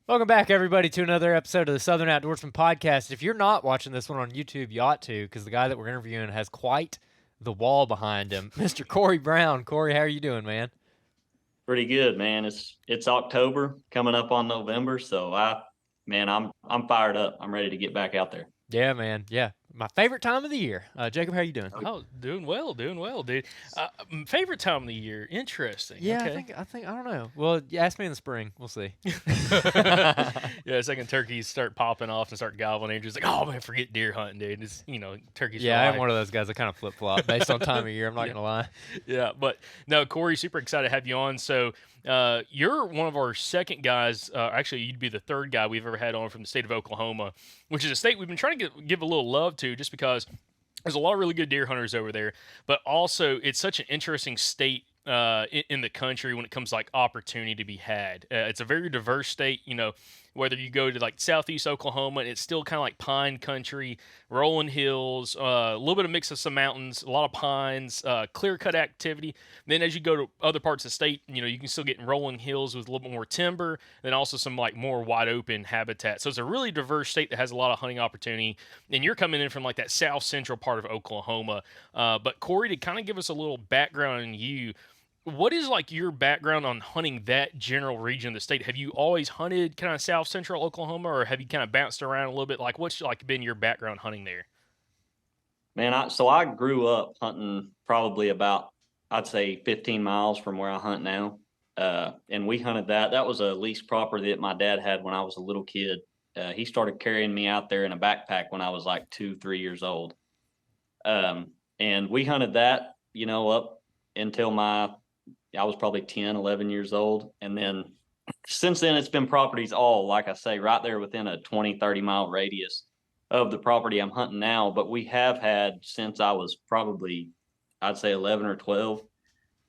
Welcome back, everybody, to another episode of the Southern Outdoorsman Podcast. If you're not watching this one on YouTube, you ought to, because the guy that we're interviewing has quite the wall behind him. Mr. Cory Brown. Cory, how are you doing, man? Pretty good, man. It's October coming up on November, so I'm fired up. I'm ready to get back out there. Yeah, man. Yeah. My favorite time of the year. Jacob, how are you doing? Oh, doing well, dude. Favorite time of the year. Interesting. Yeah, Okay. I think, I don't know. Well, you ask me in the spring. We'll see. Yeah, second turkeys start popping off and start gobbling. Andrew's like, oh man, forget deer hunting, dude. It's turkeys. Yeah, for I'm one of those guys that kind of flip flop based on time of year. I'm not gonna lie. Yeah, but no, Cory, super excited to have you on. So you're one of our second guys. Actually, you'd be the third guy we've ever had on from the state of Oklahoma, which is a state we've been trying to give a little love to, just because there's a lot of really good deer hunters over there. But also, it's such an interesting state in the country when it comes to like opportunity to be had. It's a very diverse state. Whether you go to like southeast Oklahoma, and it's still kind of like pine country, rolling hills, a little bit of mix of some mountains, a lot of pines, clear cut activity. Then as you go to other parts of the state, you can still get in rolling hills with a little bit more timber, then also some like more wide open habitat. So it's a really diverse state that has a lot of hunting opportunity. And you're coming in from like that south central part of Oklahoma. But Cory, to kind of give us a little background on you, what is like your background on hunting that general region of the state? Have you always hunted kind of south central Oklahoma, or have you kind of bounced around a little bit? Like, what's like been your background hunting there? Man, I grew up hunting probably about, I'd say 15 miles from where I hunt now. And we hunted that. That was a leased property that my dad had when I was a little kid. He started carrying me out there in a backpack when I was like 2, 3 years old. And we hunted that, up until I was probably 10, 11 years old. And then since then, it's been properties all, like I say, right there within a 20, 30 mile radius of the property I'm hunting now. But we have had, since I was probably, I'd say 11 or 12,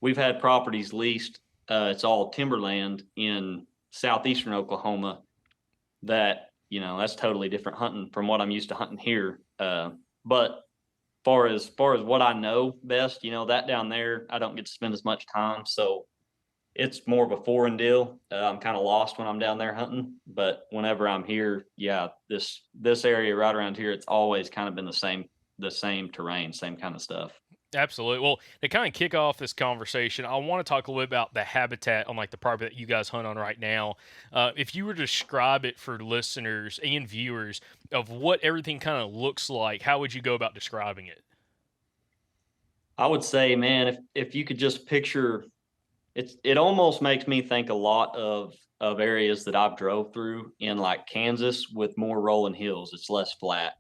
we've had properties leased. It's all timberland in southeastern Oklahoma that, that's totally different hunting from what I'm used to hunting here. But far as what I know best, that down there, I don't get to spend as much time. So it's more of a foreign deal. I'm kind of lost when I'm down there hunting, but whenever I'm here, yeah, this area right around here, it's always kind of been the same terrain, same kind of stuff. Absolutely. Well, to kind of kick off this conversation, I want to talk a little bit about the habitat on like the property that you guys hunt on right now. If you were to describe it for listeners and viewers of what everything kind of looks like, how would you go about describing it? I would say, man, if you could just picture, it almost makes me think a lot of areas that I've drove through in like Kansas with more rolling hills. It's less flat.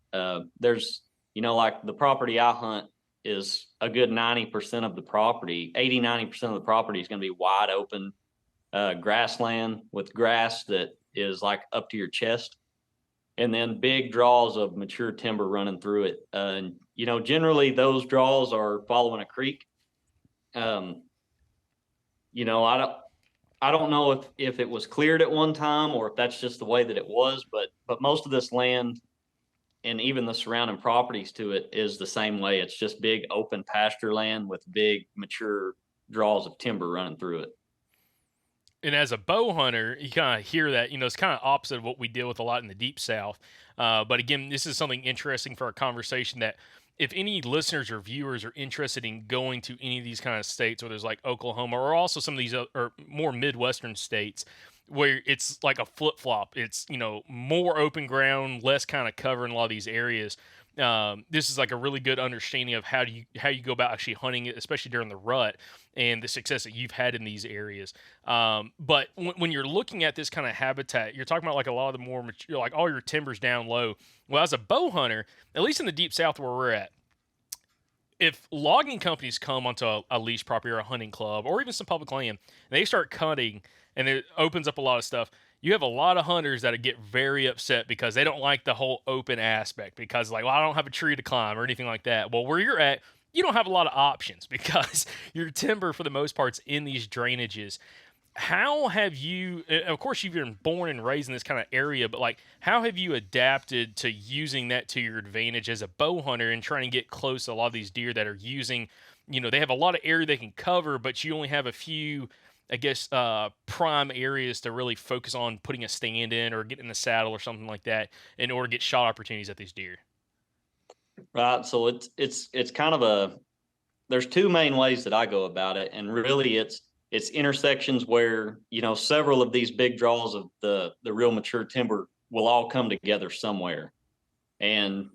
There's, like the property I hunt is a good 90% of the property, 80-90% of the property is going to be wide open grassland with grass that is like up to your chest, and then big draws of mature timber running through it. And generally those draws are following a creek. I don't know if it was cleared at one time or if that's just the way that it was, but most of this land and even the surrounding properties to it is the same way. It's just big open pasture land with big mature draws of timber running through it. And as a bow hunter, you kind of hear that, it's kind of opposite of what we deal with a lot in the deep south. But again, this is something interesting for our conversation, that if any listeners or viewers are interested in going to any of these kind of states, whether it's like Oklahoma or also some of these or more Midwestern states, where it's like a flip flop, it's more open ground, less kind of cover in a lot of these areas. This is like a really good understanding of how you go about actually hunting it, especially during the rut, and the success that you've had in these areas. But when you're looking at this kind of habitat, you're talking about like a lot of the more mature, like all your timber's down low. Well, as a bow hunter, at least in the deep south where we're at, if logging companies come onto a lease property or a hunting club or even some public land, and they start cutting, and it opens up a lot of stuff, you have a lot of hunters that get very upset because they don't like the whole open aspect, because like, well, I don't have a tree to climb or anything like that. Well, where you're at, you don't have a lot of options because your timber for the most part's in these drainages. How have you, of course you've been born and raised in this kind of area, but like, how have you adapted to using that to your advantage as a bow hunter and trying to get close to a lot of these deer that are using, they have a lot of area they can cover, but you only have a few I guess, prime areas to really focus on putting a stand in or getting in the saddle or something like that in order to get shot opportunities at these deer? Right. So it's kind of there's two main ways that I go about it, and really it's intersections where several of these big draws of the real mature timber will all come together somewhere, and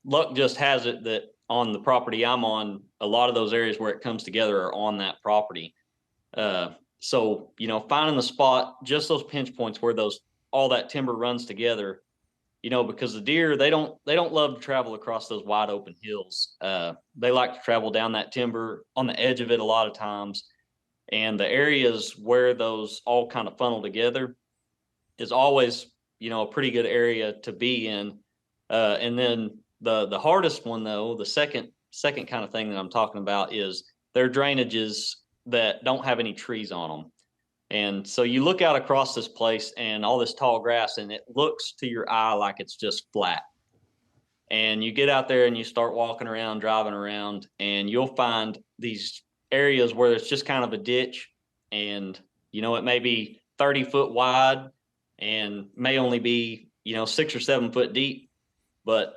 luck just has it that on the property I'm on, a lot of those areas where it comes together are on that property. So finding the spot, just those pinch points where all that timber runs together, because the deer, they don't love to travel across those wide open hills. They like to travel down that timber on the edge of it a lot of times, and the areas where those all kind of funnel together is always a pretty good area to be in. And then the hardest one, though, the second kind of thing that I'm talking about is their drainages that don't have any trees on them. And so you look out across this place and all this tall grass, and it looks to your eye like it's just flat. And you get out there and you start walking around, driving around, and you'll find these areas where it's just kind of a ditch, and it may be 30 foot wide and may only be 6 or 7 foot deep, but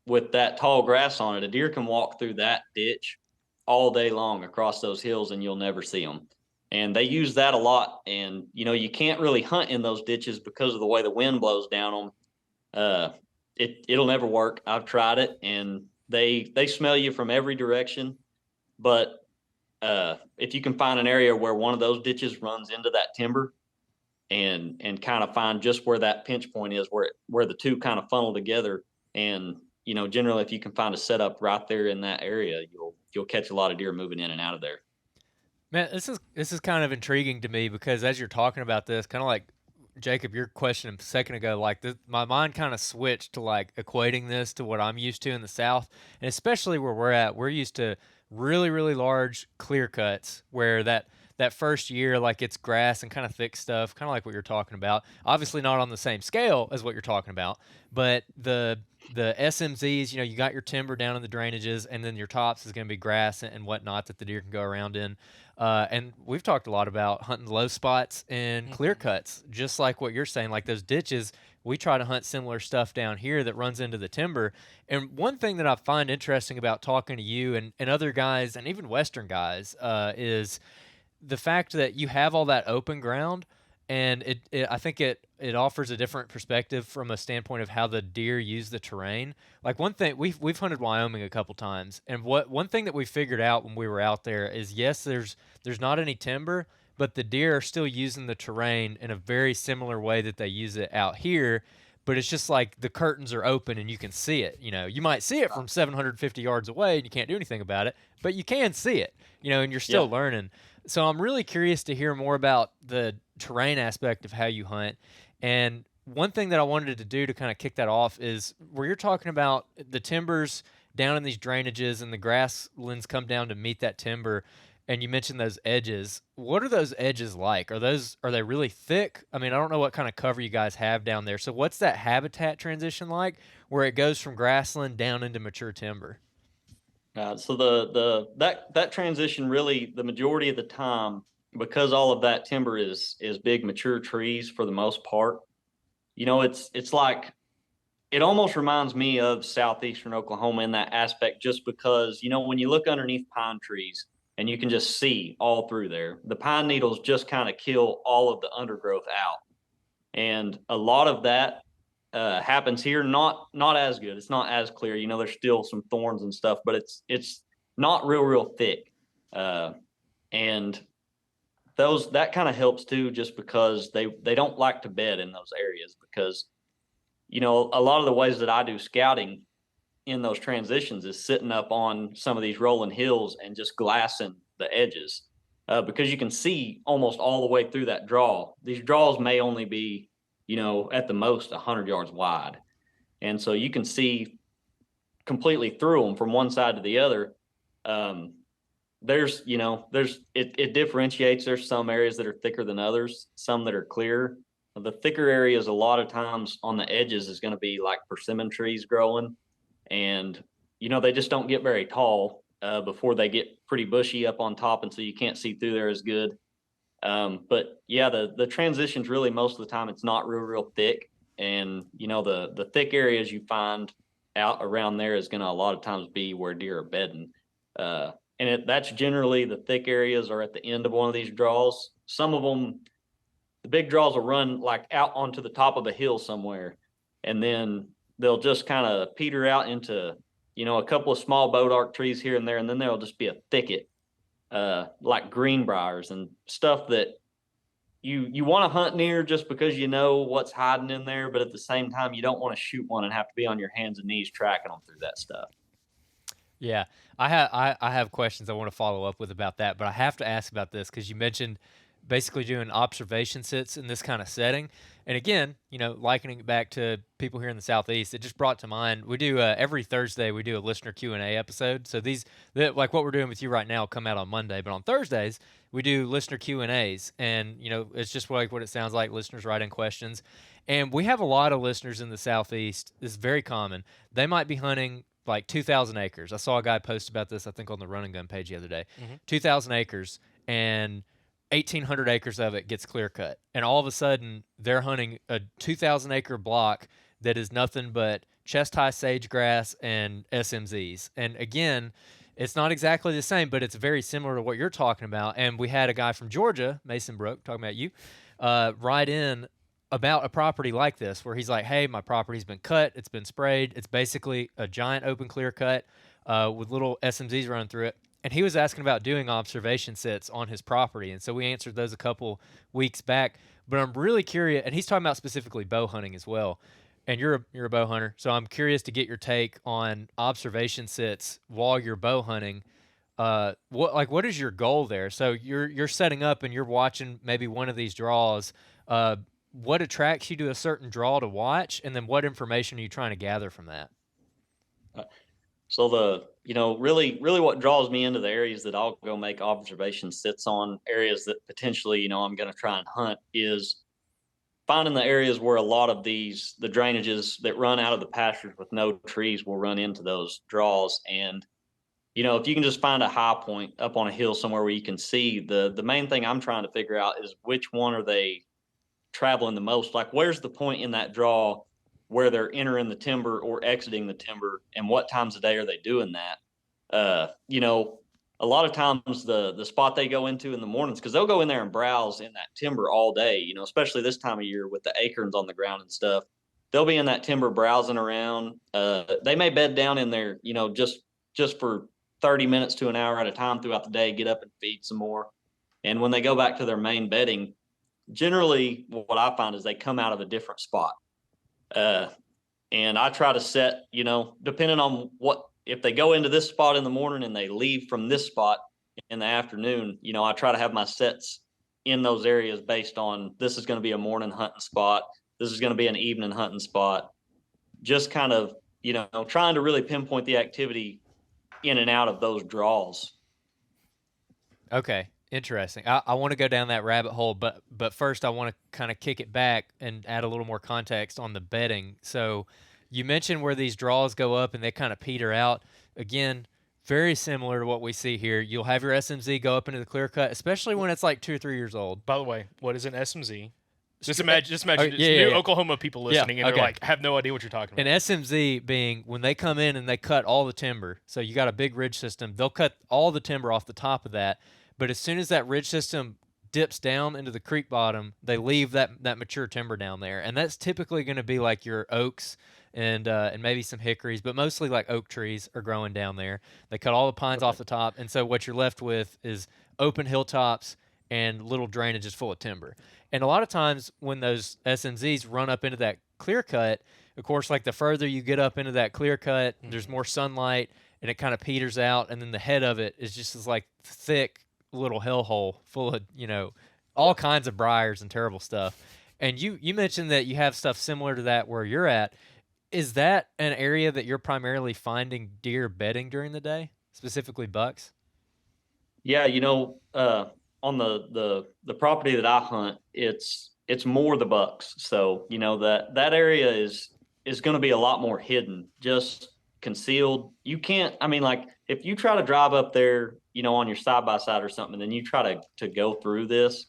with that tall grass on it, a deer can walk through that ditch all day long across those hills and you'll never see them. And they use that a lot. And you can't really hunt in those ditches because of the way the wind blows down them. It'll never work. I've tried it, and they smell you from every direction. But if you can find an area where one of those ditches runs into that timber, and kind of find just where that pinch point is, where the two kind of funnel together, and generally if you can find a setup right there in that area, you'll catch a lot of deer moving in and out of there. Man, this is kind of intriguing to me because as you're talking about this, kind of like Jacob, your question a second ago, like my mind kind of switched to like equating this to what I'm used to in the South, and especially where we're at. We're used to really, really large clear cuts where that first year, like it's grass and kind of thick stuff, kind of like what you're talking about. Obviously not on the same scale as what you're talking about, but the SMZs, you got your timber down in the drainages, and then your tops is going to be grass and whatnot that the deer can go around in. And we've talked a lot about hunting low spots and clear cuts, just like what you're saying, like those ditches. We try to hunt similar stuff down here that runs into the timber. And one thing that I find interesting about talking to you and other guys, and even Western guys, is the fact that you have all that open ground, and I think it offers a different perspective from a standpoint of how the deer use the terrain. Like one thing, we've hunted Wyoming a couple times, and one thing that we figured out when we were out there is, yes, there's not any timber, but the deer are still using the terrain in a very similar way that they use it out here. But it's just like the curtains are open and you can see it. You might see it from 750 yards away and you can't do anything about it, but you can see it, and you're still learning. So I'm really curious to hear more about the terrain aspect of how you hunt. And one thing that I wanted to do to kind of kick that off is where you're talking about the timbers down in these drainages and the grasslands come down to meet that timber. And you mentioned those edges. What are those edges like? Are they really thick? I mean, I don't know what kind of cover you guys have down there. So what's that habitat transition like where it goes from grassland down into mature timber? So that transition, really the majority of the time, because all of that timber is big mature trees for the most part. It's like, it almost reminds me of southeastern Oklahoma in that aspect, just because when you look underneath pine trees and you can just see all through there, the pine needles just kind of kill all of the undergrowth out, and a lot of that happens here. Not as good. It's not as clear. There's still some thorns and stuff, but it's not real thick. And that kind of helps too, just because they don't like to bed in those areas, because a lot of the ways that I do scouting in those transitions is sitting up on some of these rolling hills and just glassing the edges, because you can see almost all the way through that draw. These draws may only be at the most 100 yards wide. And so you can see completely through them from one side to the other. It differentiates. There's some areas that are thicker than others, some that are clear. The thicker areas, a lot of times on the edges, is going to be like persimmon trees growing. And, they just don't get very tall before they get pretty bushy up on top. And so you can't see through there as good. But yeah, the transitions really most of the time it's not real thick, and the thick areas you find out around there is going to a lot of times be where deer are bedding. That's generally the thick areas are at the end of one of these draws. Some of them, the big draws will run like out onto the top of a hill somewhere, and then they'll just kind of peter out into a couple of small bodark trees here and there, and then there'll just be a thicket, like greenbriers and stuff that you want to hunt near just because you know what's hiding in there, but at the same time you don't want to shoot one and have to be on your hands and knees tracking them through that stuff. Yeah, I have questions I want to follow up with about that, but I have to ask about this because you mentioned basically doing observation sits in this kind of setting. And again, likening it back to people here in the Southeast, it just brought to mind, we do every Thursday, we do a listener Q&A episode. So like what we're doing with you right now, come out on Monday, but on Thursdays, we do listener Q&As. And, it's just like what it sounds like. Listeners write in questions. And we have a lot of listeners in the Southeast. This is very common. They might be hunting like 2,000 acres. I saw a guy post about this, I think, on the Run and Gun page the other day. 2,000 acres, and 1,800 acres of it gets clear cut. And all of a sudden, they're hunting a 2,000 acre block that is nothing but chest high sagegrass and SMZs. And again, it's not exactly the same, but it's very similar to what you're talking about. And we had a guy from Georgia, Mason Brook, talking about you, write in about a property like this where he's like, hey, my property's been cut, it's been sprayed, it's basically a giant open clear cut with little SMZs running through it. And he was asking about doing observation sits on his property. And so we answered those a couple weeks back. But I'm really curious, and he's talking about specifically bow hunting as well. And you're a bow hunter, so I'm curious to get your take on observation sits while you're bow hunting. What is your goal there? So you're setting up and you're watching maybe one of these draws. What attracts you to a certain draw to watch, and then what information are you trying to gather from that? So really what draws me into the areas that I'll go make observation sits on, areas that potentially, I'm going to try and hunt, is finding the areas where a lot of the drainages that run out of the pastures with no trees will run into those draws. And, if you can just find a high point up on a hill somewhere where you can see, the main thing I'm trying to figure out is which one are they traveling the most. Like, where's the point in that draw where they're entering the timber or exiting the timber, and what times of day are they doing that? A lot of times the spot they go into in the mornings, because they'll go in there and browse in that timber all day, especially this time of year with the acorns on the ground and stuff. They'll be in that timber browsing around. They may bed down in there, just for 30 minutes to an hour at a time throughout the day, get up and feed some more. And when they go back to their main bedding, generally what I find is they come out of a different spot. And I try to set, depending on if they go into this spot in the morning and they leave from this spot in the afternoon, I try to have my sets in those areas based on, this is going to be a morning hunting spot, this is going to be an evening hunting spot. Just kind of, trying to really pinpoint the activity in and out of those draws. Okay. Interesting. I want to go down that rabbit hole, but first I want to kind of kick it back and add a little more context on the bedding. So you mentioned where these draws go up and they kind of peter out. Again, very similar to what we see here. You'll have your SMZ go up into the clear cut, especially when it's like 2 or 3 years old. By the way, what is an SMZ? Just imagine new Oklahoma people listening, and they're like, have no idea what you're talking about. An SMZ being when they come in and they cut all the timber. So you got a big ridge system. They'll cut all the timber off the top of that. But as soon as that ridge system dips down into the creek bottom, they leave that mature timber down there. And that's typically going to be like your oaks and maybe some hickories, but mostly like oak trees are growing down there. They cut all the pines off the top. And so what you're left with is open hilltops and little drainages full of timber. And a lot of times when those SMZs run up into that clear cut, of course, like the further you get up into that clear cut, there's more sunlight and it kind of peters out. And then the head of it is just this like thick little hellhole full of, all kinds of briars and terrible stuff. And you mentioned that you have stuff similar to that where you're at. Is that an area that you're primarily finding deer bedding during the day, specifically bucks? Yeah, on the property that I hunt, it's more the bucks. So, that area is going to be a lot more hidden, just concealed. You can't, if you try to drive up there, on your side by side or something, and then you try to go through this,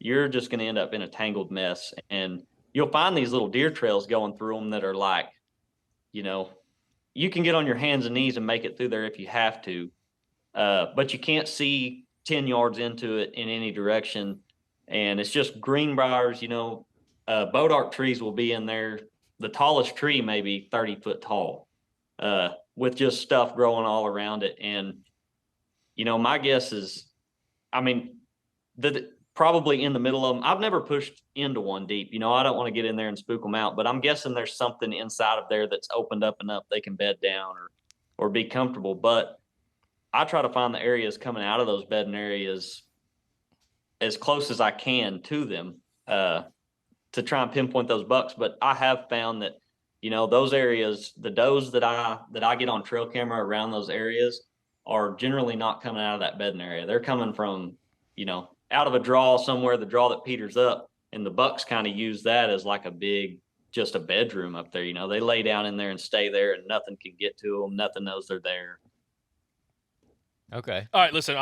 you're just going to end up in a tangled mess. And you'll find these little deer trails going through them that are like, you know, you can get on your hands and knees and make it through there if you have to. But you can't see 10 yards into it in any direction. And it's just greenbriers, you know, bodark trees will be in there. The tallest tree may be 30 foot tall, with just stuff growing all around it. And, you know, my guess is, I mean, that probably in the middle of them, I've never pushed into one deep. You know, I don't want to get in there and spook them out, but I'm guessing there's something inside of there that's opened up enough they can bed down or be comfortable. But I try to find the areas coming out of those bedding areas as close as I can to them, to try and pinpoint those bucks. But I have found that, you know, those areas, the does that I get on trail camera around those areas are generally not coming out of that bedding area. They're coming from, you know, out of a draw somewhere, the draw that peters up, and the bucks kind of use that as like just a bedroom up there. You know, they lay down in there and stay there, and nothing can get to them. Nothing knows they're there. Okay. All right, listen,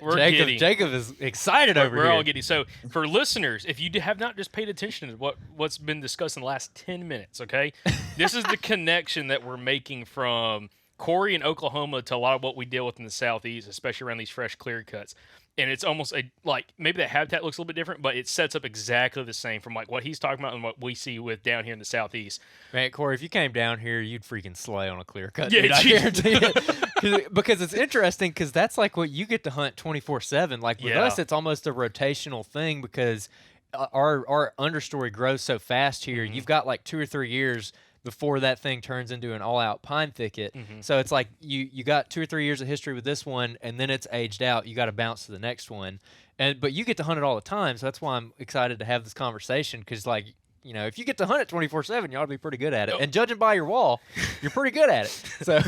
we're giddy. Jacob is excited over here. We're all giddy. So for listeners, if you have not just paid attention to what's been discussed in the last 10 minutes, okay, this is the connection that we're making from Cory in Oklahoma to a lot of what we deal with in the Southeast, especially around these fresh clear cuts. And it's almost like maybe the habitat looks a little bit different, but it sets up exactly the same from like what he's talking about and what we see with down here in the Southeast. Man, Cory, if you came down here, you'd freaking slay on a clear cut. Yeah, dude, I guarantee it. Because it's interesting, because that's like what you get to hunt 24/7. Like with us, it's almost a rotational thing because our understory grows so fast here. Mm-hmm. You've got like 2 or 3 years before that thing turns into an all-out pine thicket. Mm-hmm. So it's like you got 2 or 3 years of history with this one, and then it's aged out. You got to bounce to the next one. But you get to hunt it all the time, so that's why I'm excited to have this conversation, because, like, you know, if you get to hunt it 24/7, you ought to be pretty good at it. And judging by your wall, you're pretty good at it. So,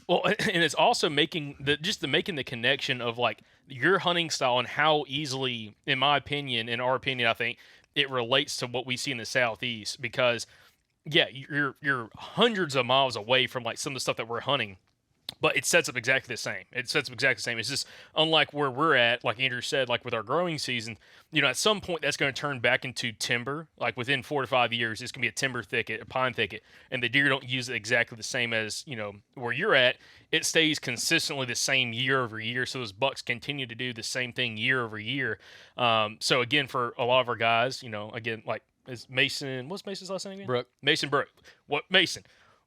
well, and it's also making the connection of like your hunting style and how easily, in our opinion, I think it relates to what we see in the Southeast, because yeah, you're hundreds of miles away from like some of the stuff that we're hunting, but it sets up exactly the same. It's just unlike where we're at, like Andrew said, like with our growing season, you know, at some point that's going to turn back into timber. Like within 4 to 5 years, it's going to be a timber thicket, a pine thicket, and the deer don't use it exactly the same as, you know, where you're at. It stays consistently the same year over year, so those bucks continue to do the same thing year over year. So again, for a lot of our guys, you know, again, like, is Mason, what's Mason's last name again? Brooke. Mason Brooke. What, Mason?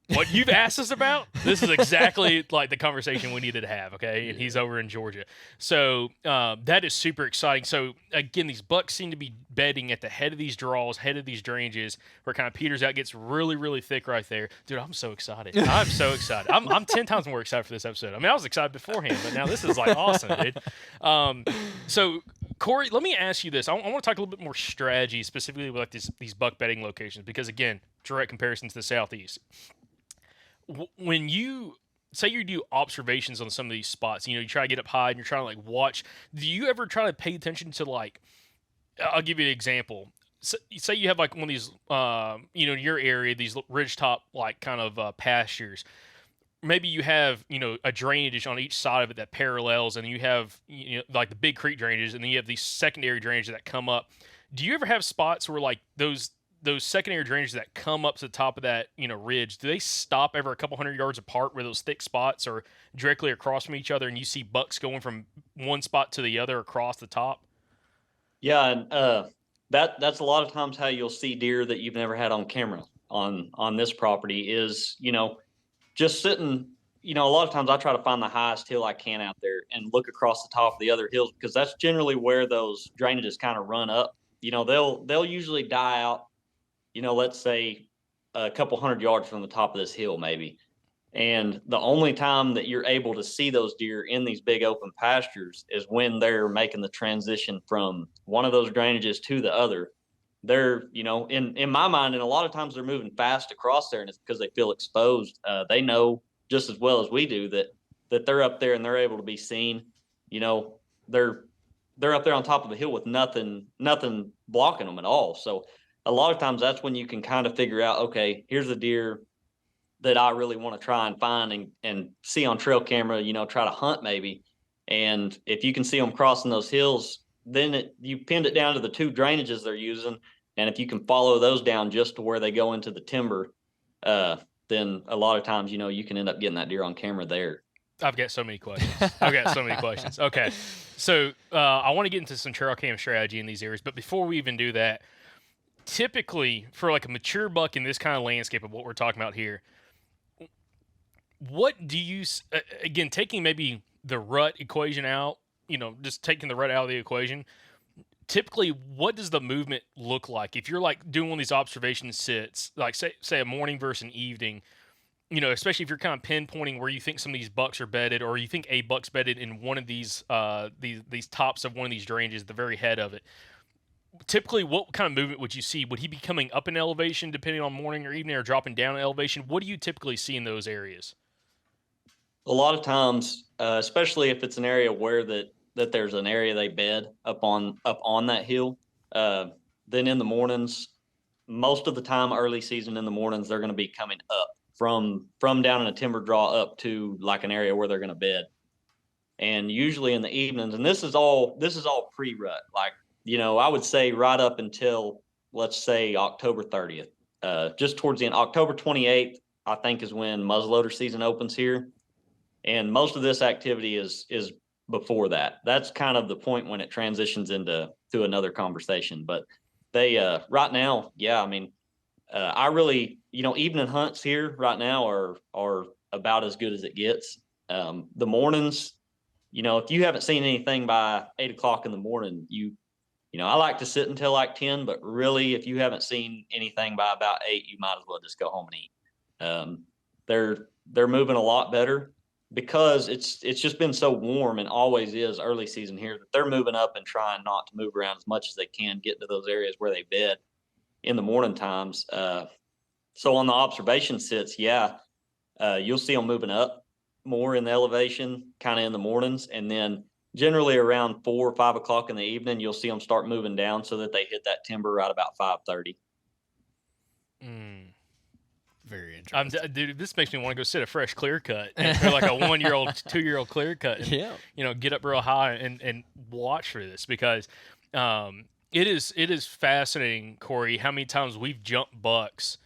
What you've asked us about, this is exactly like the conversation we needed to have, okay? And he's over in Georgia. So that is super exciting. So, again, these bucks seem to be bedding at the head of these draws, head of these drainages, where it kind of peters out, gets really, really thick right there. Dude, I'm so excited. I'm so excited. I'm 10 times more excited for this episode. I mean, I was excited beforehand, but now this is, like, awesome, dude. So, Cory, let me ask you this. I want to talk a little bit more strategy, specifically with like these buck bedding locations, because, again, direct comparison to the Southeast. When you say you do observations on some of these spots, you know, you try to get up high and you're trying to like watch, do you ever try to pay attention to, like, I'll give you an example. Say you have like one of these, you know, in your area, these ridgetop like kind of pastures. Maybe you have, you know, a drainage on each side of it that parallels, and you have, you know, like the big creek drainages, and then you have these secondary drainages that come up. Do you ever have spots where like those secondary drainages that come up to the top of that, you know, ridge, do they stop ever a couple hundred yards apart where those thick spots are directly across from each other, and you see bucks going from one spot to the other across the top? Yeah, and that's a lot of times how you'll see deer that you've never had on camera on this property is, you know, just sitting, you know, a lot of times I try to find the highest hill I can out there and look across the top of the other hills, because that's generally where those drainages kind of run up. You know, they'll usually die out, you know, let's say a couple hundred yards from the top of this hill maybe. And the only time that you're able to see those deer in these big open pastures is when they're making the transition from one of those drainages to the other. They're, you know, in my mind, and a lot of times they're moving fast across there, and it's because they feel exposed. They know just as well as we do that they're up there and they're able to be seen. You know, they're up there on top of the hill with nothing blocking them at all. So a lot of times that's when you can kind of figure out, okay, here's a deer that I really want to try and find and see on trail camera, you know, try to hunt maybe. And if you can see them crossing those hills, then you pinned it down to the 2 drainages they're using. And if you can follow those down just to where they go into the timber, then a lot of times, you can end up getting that deer on camera there. I've got so many questions. Okay. So I want to get into some trail cam strategy in these areas. But before we even do that, typically for like a mature buck in this kind of landscape of what we're talking about here, what do you, again, taking maybe the rut equation out, just taking the rut out of the equation, typically what does the movement look like? If you're like doing one of these observation sits, like say a morning versus an evening, especially if you're kind of pinpointing where you think some of these bucks are bedded, or you think a buck's bedded in one of these tops of one of these drainages, the very head of it. Typically, what kind of movement would you see? Would he be coming up in elevation depending on morning or evening, or dropping down in elevation? What do you typically see in those areas? A lot of times, especially if it's an area where that there's an area they bed up on that hill, then in the mornings, most of the time early season in the mornings, they're going to be coming up from down in a timber draw up to like an area where they're going to bed. And usually in the evenings, and this is all pre-rut, like, I would say right up until, let's say, October 30th, just towards the end. October 28th, I think, is when muzzleloader season opens here. And most of this activity is before that. That's kind of the point when it transitions to another conversation. But they right now, yeah, I mean, I really, evening hunts here right now are about as good as it gets. The mornings, if you haven't seen anything by 8 o'clock in the morning, I like to sit until like 10, but really, if you haven't seen anything by about 8, you might as well just go home and eat. They're moving a lot better, because it's just been so warm, and always is early season here, that they're moving up and trying not to move around as much as they can, get to those areas where they bed in the morning times. So on the observation sits, yeah, you'll see them moving up more in the elevation kind of in the mornings. And then generally around 4 or 5 o'clock in the evening, you'll see them start moving down so that they hit that timber right about 5:30. Very interesting. Dude, this makes me want to go sit a fresh clear cut for like a 1-year-old, 2-year-old clear cut. And, get up real high and watch for this, because it is fascinating, Cory, how many times we've jumped bucks.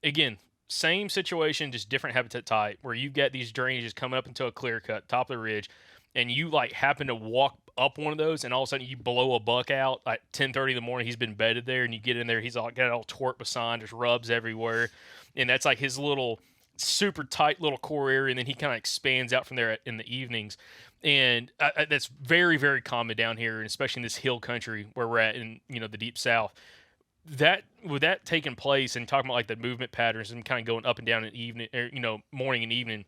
Again, same situation, just different habitat type, where you've got these drainages coming up into a clear cut, top of the ridge, and you like happen to walk up one of those, and all of a sudden you blow a buck out at 10:30 in the morning. He's been bedded there, and you get in there, he's all got all tort beside, there's rubs everywhere, and that's like his little super tight little core area, and then he kind of expands out from there in the evenings. And that's very, very common down here, and especially in this hill country where we're at in the deep south. That with that taking place, and talking about like the movement patterns and kind of going up and down in evening, or morning and evening,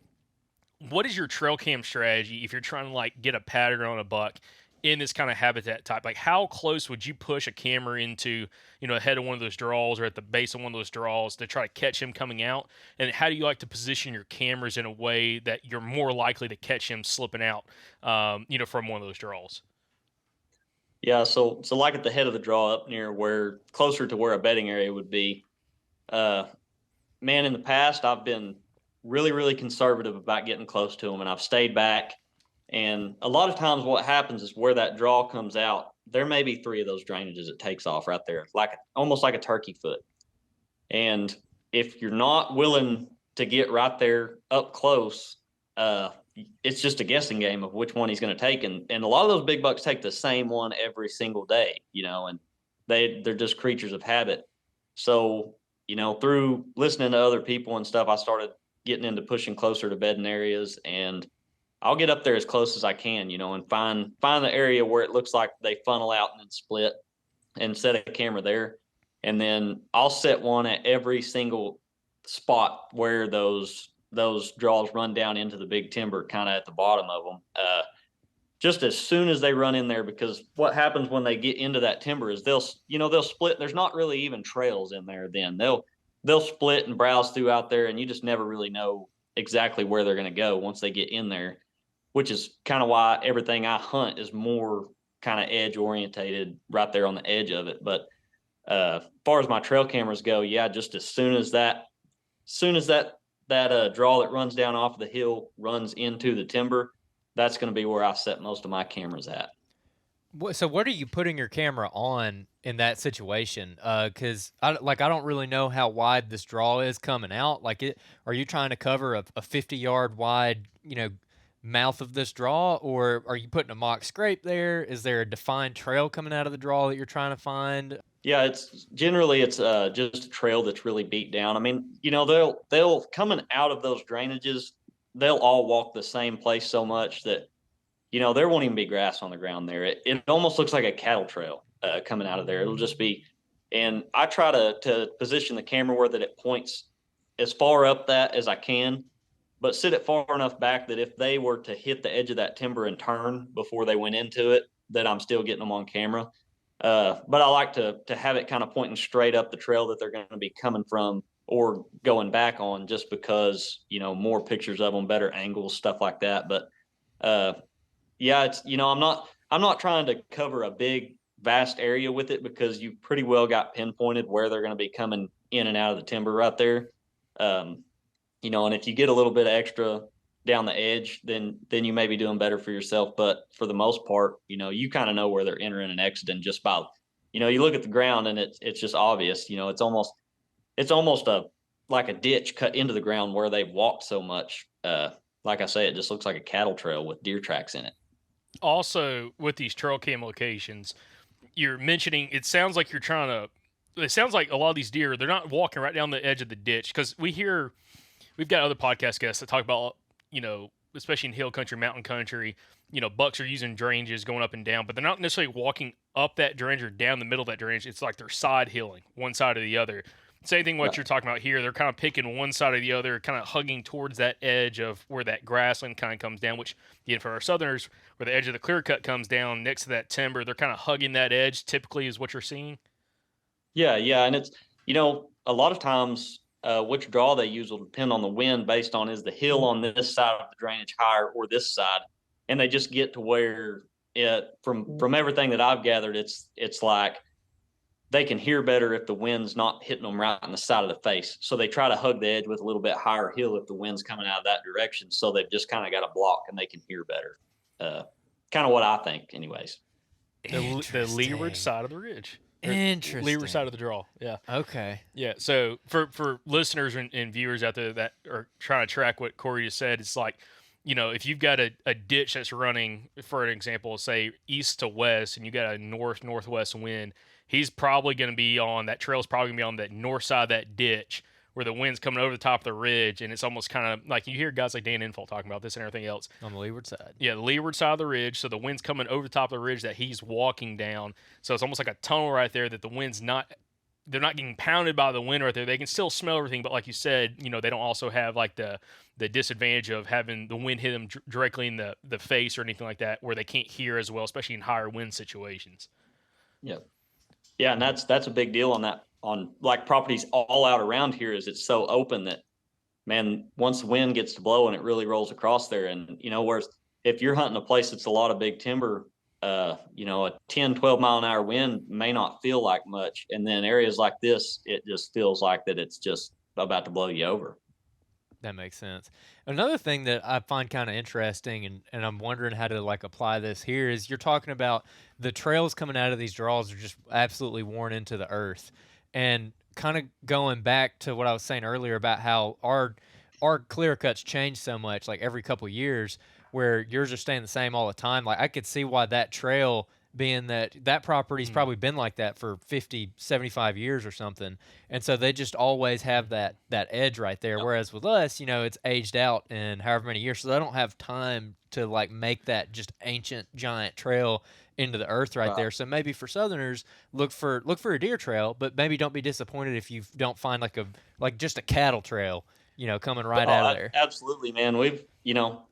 what is your trail cam strategy if you're trying to like get a pattern on a buck in this kind of habitat type? Like, how close would you push a camera into, ahead of one of those draws or at the base of one of those draws to try to catch him coming out? And how do you like to position your cameras in a way that you're more likely to catch him slipping out, from one of those draws? Yeah, so like at the head of the draw up near where, closer to where a bedding area would be, man, in the past, I've been really, really conservative about getting close to them, and I've stayed back. And a lot of times what happens is where that draw comes out, there may be 3 of those drainages it takes off right there, almost like a turkey foot. And if you're not willing to get right there up close, it's just a guessing game of which one he's going to take. And a lot of those big bucks take the same one every single day, and they're just creatures of habit. So, through listening to other people and stuff, I started getting into pushing closer to bedding areas, and I'll get up there as close as I can, and find the area where it looks like they funnel out and then split, and set a camera there. And then I'll set one at every single spot where those draws run down into the big timber, kind of at the bottom of them. Just as soon as they run in there, because what happens when they get into that timber is they'll split. There's not really even trails in there. Then they'll split and browse through out there, and you just never really know exactly where they're going to go once they get in there, which is kind of why everything I hunt is more kind of edge orientated right there on the edge of it. But as far as my trail cameras go, yeah, just as soon as that draw that runs down off the hill runs into the timber, that's going to be where I set most of my cameras at. So what are you putting your camera on in that situation? Because I don't really know how wide this draw is coming out. Are you trying to cover a 50-yard wide, mouth of this draw, or are you putting a mock scrape there? Is there a defined trail coming out of the draw that you're trying to find? Yeah, it's generally it's just a trail that's really beat down. I mean, they'll coming out of those drainages, they'll all walk the same place so much that there won't even be grass on the ground there. It almost looks like a cattle trail coming out of there. It'll just be, and I try to position the camera where that it points as far up that as I can, but sit it far enough back that if they were to hit the edge of that timber and turn before they went into it, that I'm still getting them on camera. But I like to have it kind of pointing straight up the trail that they're going to be coming from or going back on, just because more pictures of them, better angles, stuff like that. But yeah, it's I'm not trying to cover a big vast area with it, because you pretty well got pinpointed where they're going to be coming in and out of the timber right there. And if you get a little bit of extra down the edge, then you may be doing better for yourself. But for the most part, you kind of know where they're entering and exiting just by, you look at the ground and it's just obvious. It's almost like a ditch cut into the ground where they've walked so much. Like I say, it just looks like a cattle trail with deer tracks in it. Also, with these trail cam locations, you're mentioning, it sounds like it sounds like a lot of these deer, they're not walking right down the edge of the ditch, because we've got other podcast guests that talk about, especially in hill country, mountain country, bucks are using drainages going up and down, but they're not necessarily walking up that drainage or down the middle of that drainage. It's like they're side hilling one side or the other. Same thing what you're talking about here. They're kind of picking one side or the other, kind of hugging towards that edge of where that grassland kind of comes down, which, again, for our southerners, where the edge of the clear cut comes down next to that timber, they're kind of hugging that edge, typically, is what you're seeing. Yeah. And it's, a lot of times which draw they use will depend on the wind, based on, is the hill on this side of the drainage higher or this side. And they just get to where from everything that I've gathered, it's like they can hear better if the wind's not hitting them right on the side of the face. So they try to hug the edge with a little bit higher hill if the wind's coming out of that direction. So they've just kind of got a block and they can hear better. Kind of what I think, anyways. The leeward side of the ridge. Interesting. Leeward side of the draw. Yeah. Okay. Yeah. So for listeners and viewers out there that are trying to track what Cory just said, it's like, if you've got a ditch that's running, for an example, say east to west, and you got a northwest wind, he's probably going to be on that trail's probably going to be on that north side of that ditch, where the wind's coming over the top of the ridge, and it's almost kind of like you hear guys like Dan Infalt talking about this and everything else. On the leeward side. Yeah, the leeward side of the ridge, so the wind's coming over the top of the ridge that he's walking down. So it's almost like a tunnel right there that the wind's not, they're not getting pounded by the wind right there. They can still smell everything, but like you said, they don't also have like the disadvantage of having the wind hit them directly in the face or anything like that, where they can't hear as well, especially in higher wind situations. Yeah. Yeah, and that's a big deal on like properties all out around here, is it's so open that, man, once the wind gets to blowing, it really rolls across there. And, whereas if you're hunting a place that's a lot of big timber, a 10, 12 mile an hour wind may not feel like much. And then areas like this, it just feels like that it's just about to blow you over. That makes sense. Another thing that I find kind of interesting, and I'm wondering how to apply this here, is you're talking about the trails coming out of these draws are just absolutely worn into the earth. And kind of going back to what I was saying earlier about how our clear cuts change so much, like every couple of years, where yours are staying the same all the time. Like I could see why that trail, being that property's probably been like that for 50, 75 years or something. And so they just always have that edge right there. Yep. Whereas with us, it's aged out in however many years. So they don't have time to make that just ancient giant trail into the earth right there. So maybe for Southerners, look for a deer trail, but maybe don't be disappointed if you don't find just a cattle trail, coming right out of there. Absolutely, man. We've,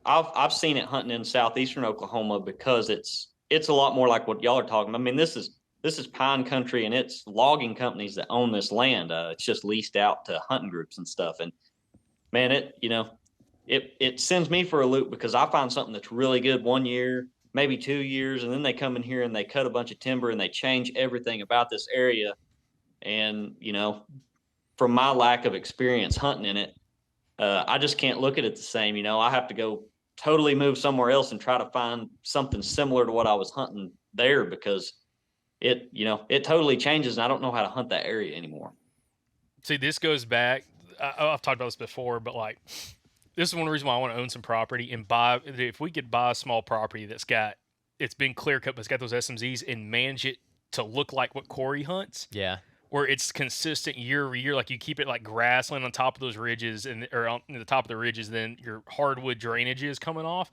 I've seen it hunting in southeastern Oklahoma, because it's a lot more like what y'all are talking about. I mean, this is pine country, and it's logging companies that own this land. It's just leased out to hunting groups and stuff. And man, it sends me for a loop, because I find something that's really good one year, maybe 2 years, and then they come in here and they cut a bunch of timber and they change everything about this area. And, from my lack of experience hunting in it, I just can't look at it the same. I have to go totally move somewhere else and try to find something similar to what I was hunting there because it totally changes, and I don't know how to hunt that area anymore. See, this goes back. I've talked about this before, but like, this is one reason why I want to own some property and buy. If we could buy a small property it's been clear cut, but it's got those SMZs and manage it to look like what Cory hunts. Yeah. Where it's consistent year over year, like you keep it like grassland on top of those ridges or on the top of the ridges, then your hardwood drainage is coming off.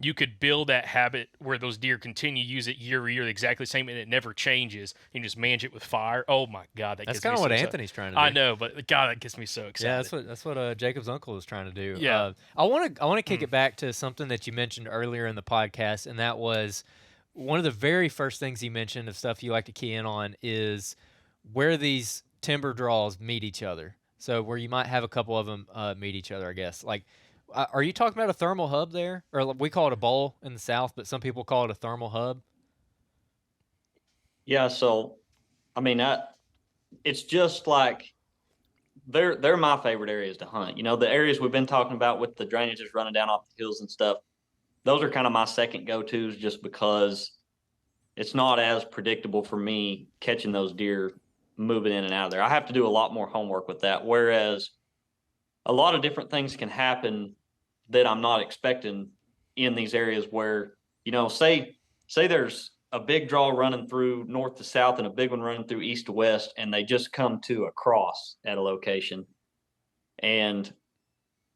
You could build that habit where those deer continue to use it year over year, exactly the same, and it never changes. You can just manage it with fire. Oh my God, that's kind of what Anthony's trying to do. I know, but God, that gets me so excited. Yeah, that's what Jacob's uncle is trying to do. Yeah, I want to kick it back to something that you mentioned earlier in the podcast, and that was one of the very first things you mentioned of stuff you like to key in on is where these timber draws meet each other. So where you might have a couple of them meet each other, I guess. Like, are you talking about a thermal hub there? Or we call it a bowl in the South, but some people call it a thermal hub. Yeah. So, I mean, it's just like they're my favorite areas to hunt. The areas we've been talking about with the drainages running down off the hills and stuff, those are kind of my second go-tos just because it's not as predictable for me catching those deer moving in and out of there. I have to do a lot more homework with that. Whereas a lot of different things can happen that I'm not expecting in these areas where, say there's a big draw running through north to south and a big one running through east to west, and they just come to a cross at a location. And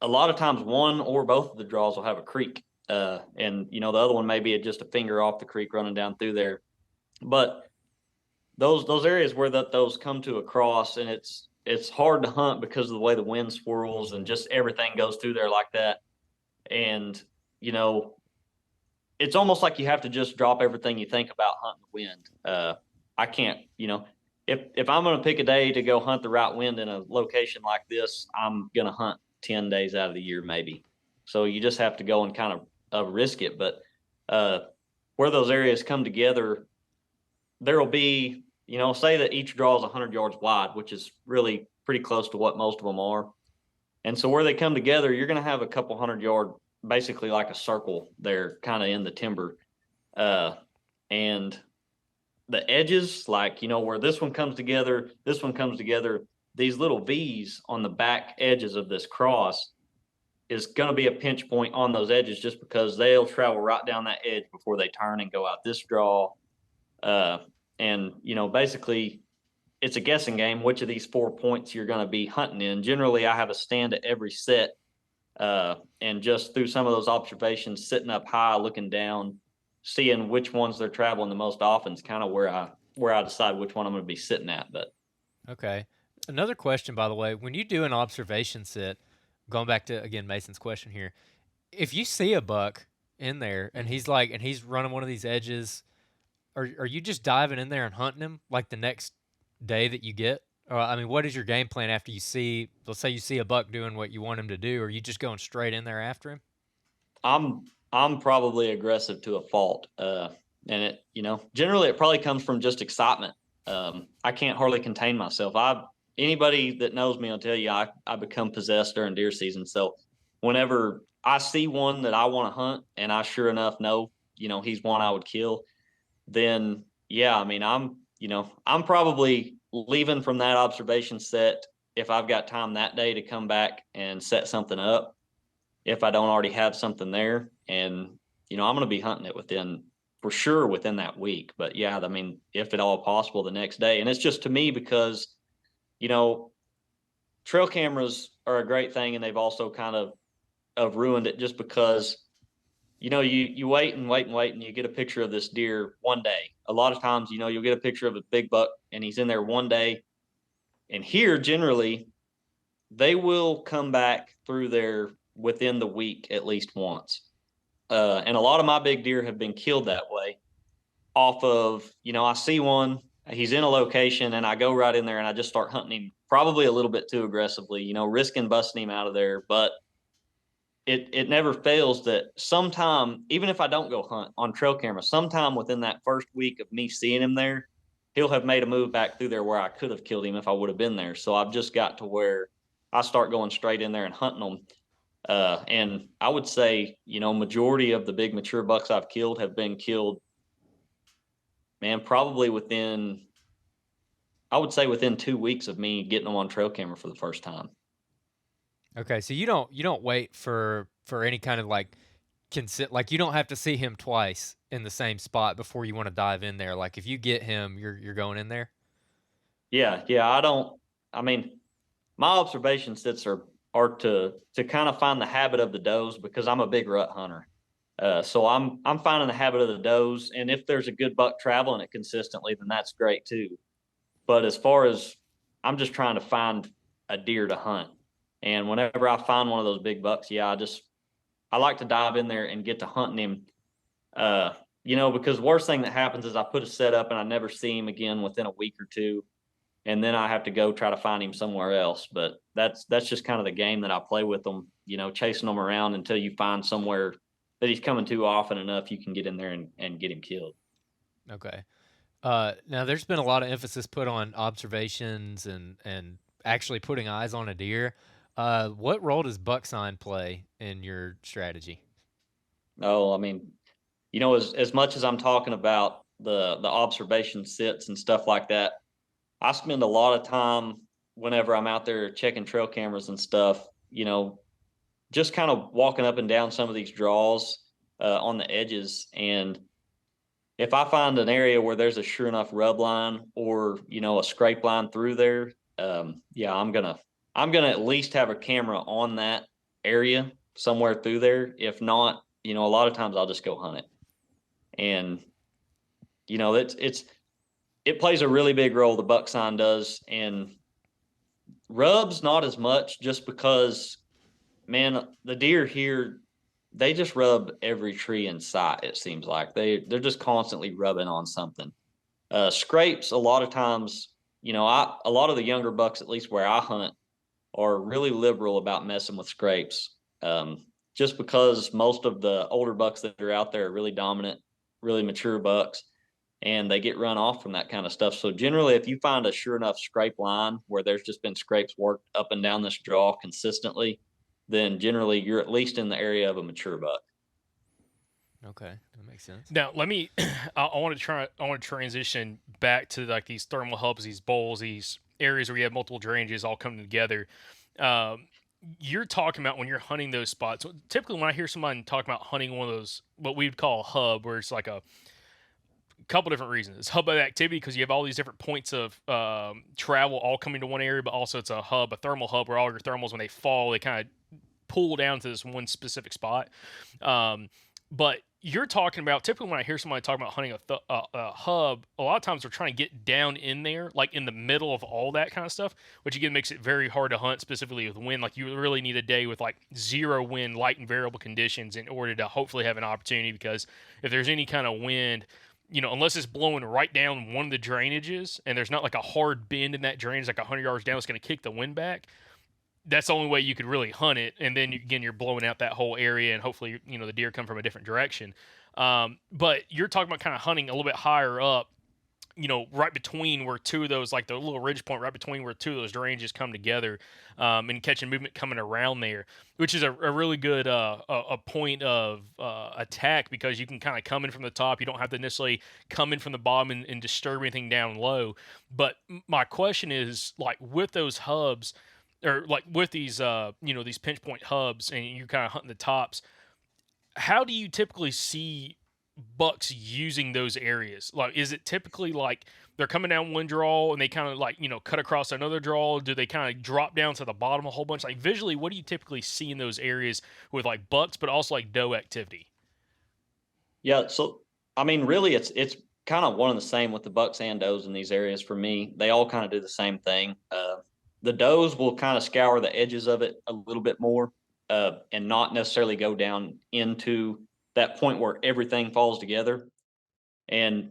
a lot of times one or both of the draws will have a creek. And the other one may be just a finger off the creek running down through there. But those areas where those come to a cross, and it's hard to hunt because of the way the wind swirls and just everything goes through there like that. And, it's almost like you have to just drop everything you think about hunting the wind. I can't, if I'm going to pick a day to go hunt the right wind in a location like this, I'm going to hunt 10 days out of the year, maybe. So you just have to go and kind of risk it. But where those areas come together, there will be, say that each draw is 100 yards wide, which is really pretty close to what most of them are. And so where they come together, you're going to have a couple 100-yard, basically like a circle there, kind of in the timber. And the edges, like, where this one comes together, these little V's on the back edges of this cross is going to be a pinch point on those edges just because they'll travel right down that edge before they turn and go out this draw. And, basically it's a guessing game, which of these 4 points you're going to be hunting in. Generally, I have a stand at every set. And just through some of those observations, sitting up high, looking down, seeing which ones they're traveling the most often is kind of where I decide which one I'm going to be sitting at. But okay. Another question, by the way, when you do an observation set, going back to, again, Mason's question here, if you see a buck in there and he's running one of these edges, are you just diving in there and hunting him like the next day that you get? Or, I mean, what is your game plan after let's say you see a buck doing what you want him to do? Or are you just going straight in there after him? I'm probably aggressive to a fault. And it, generally it probably comes from just excitement. I can't hardly contain myself. Anybody that knows me will tell you I become possessed during deer season. So whenever I see one that I want to hunt and I sure enough know, he's one I would kill, then yeah, I mean, I'm probably leaving from that observation set if I've got time that day to come back and set something up, if I don't already have something there. And, I'm going to be hunting it within that week. But yeah, I mean, if at all possible the next day. And it's just to me because, trail cameras are a great thing. And they've also kind of ruined it just because, you wait and wait and wait and you get a picture of this deer one day. A lot of times, you'll get a picture of a big buck and he's in there one day. And here, generally, they will come back through there within the week at least once. And a lot of my big deer have been killed that way off of, I see one, he's in a location and I go right in there and I just start hunting him probably a little bit too aggressively, risking busting him out of there. But it never fails that sometime, even if I don't go hunt on trail camera, sometime within that first week of me seeing him there, he'll have made a move back through there where I could have killed him if I would have been there. So I've just got to where I start going straight in there and hunting them. And I would say, majority of the big mature bucks I've killed have been killed man, probably I would say within 2 weeks of me getting them on trail camera for the first time. Okay, so you don't wait for any kind of like like you don't have to see him twice in the same spot before you want to dive in there. Like if you get him, you're going in there. Yeah, yeah, I mean, my observation sits are to kind of find the habit of the does because I'm a big rut hunter. So I'm finding the habit of the does, and if there's a good buck traveling it consistently, then that's great too. But as far as I'm just trying to find a deer to hunt, and whenever I find one of those big bucks, yeah, I like to dive in there and get to hunting him. Because worst thing that happens is I put a set up and I never see him again within a week or two, and then I have to go try to find him somewhere else. But that's just kind of the game that I play with them, chasing them around until you find somewhere that he's coming to often enough you can get in there and get him killed. Okay. Now there's been a lot of emphasis put on observations and actually putting eyes on a deer. What role does buck sign play in your strategy? Oh, I mean, as much as I'm talking about the observation sits and stuff like that, I spend a lot of time whenever I'm out there checking trail cameras and stuff, just kind of walking up and down some of these draws on the edges. And if I find an area where there's a sure enough rub line or, a scrape line through there, yeah, I'm gonna at least have a camera on that area somewhere through there. If not, a lot of times I'll just go hunt it. And, it plays a really big role, the buck sign does. And rubs not as much, just because, man, the deer here, they just rub every tree in sight. It seems like they're just constantly rubbing on something. Scrapes, a lot of times, a lot of the younger bucks, at least where I hunt, are really liberal about messing with scrapes. Just because most of the older bucks that are out there are really dominant, really mature bucks, and they get run off from that kind of stuff. So generally, if you find a sure enough scrape line where there's just been scrapes worked up and down this draw consistently, then generally you're at least in the area of a mature buck. Okay, that makes sense. Now, let me. I want to transition back to like these thermal hubs, these bowls, these areas where you have multiple drainages all coming together. You're talking about when you're hunting those spots. Typically, when I hear somebody talk about hunting one of those, what we'd call a hub, where it's like a couple different reasons. It's hub of activity because you have all these different points of travel all coming to one area, but also it's a hub, a thermal hub, where all your thermals, when they fall, they kind of pull down to this one specific spot. But you're talking about, typically when I hear somebody talking about hunting a hub, a lot of times they're trying to get down in there, like in the middle of all that kind of stuff, which again makes it very hard to hunt, specifically with wind. Like you really need a day with like zero wind, light and variable conditions in order to hopefully have an opportunity, because if there's any kind of wind, unless it's blowing right down one of the drainages and there's not like a hard bend in that drainage, like 100 yards down, it's going to kick the wind back. That's the only way you could really hunt it. And then again, you're blowing out that whole area, and hopefully, the deer come from a different direction. But you're talking about kind of hunting a little bit higher up, right between where two of those, like the little ridge point, right between where two of those drainages come together, and catching movement coming around there, which is a really good a point of attack, because you can kind of come in from the top. You don't have to necessarily come in from the bottom and disturb anything down low. But my question is, like, with those hubs, or like with these these pinch point hubs, and you're kind of hunting the tops, how do you typically see bucks using those areas? Like, is it typically like they're coming down one draw and they kind of like, cut across another draw? Do they kind of drop down to the bottom a whole bunch? Like visually, what do you typically see in those areas with like bucks, but also like doe activity? Yeah, so I mean, really, it's kind of one and the same with the bucks and does in these areas. For me, they all kind of do the same thing. The does will kind of scour the edges of it a little bit more, and not necessarily go down into that point where everything falls together. And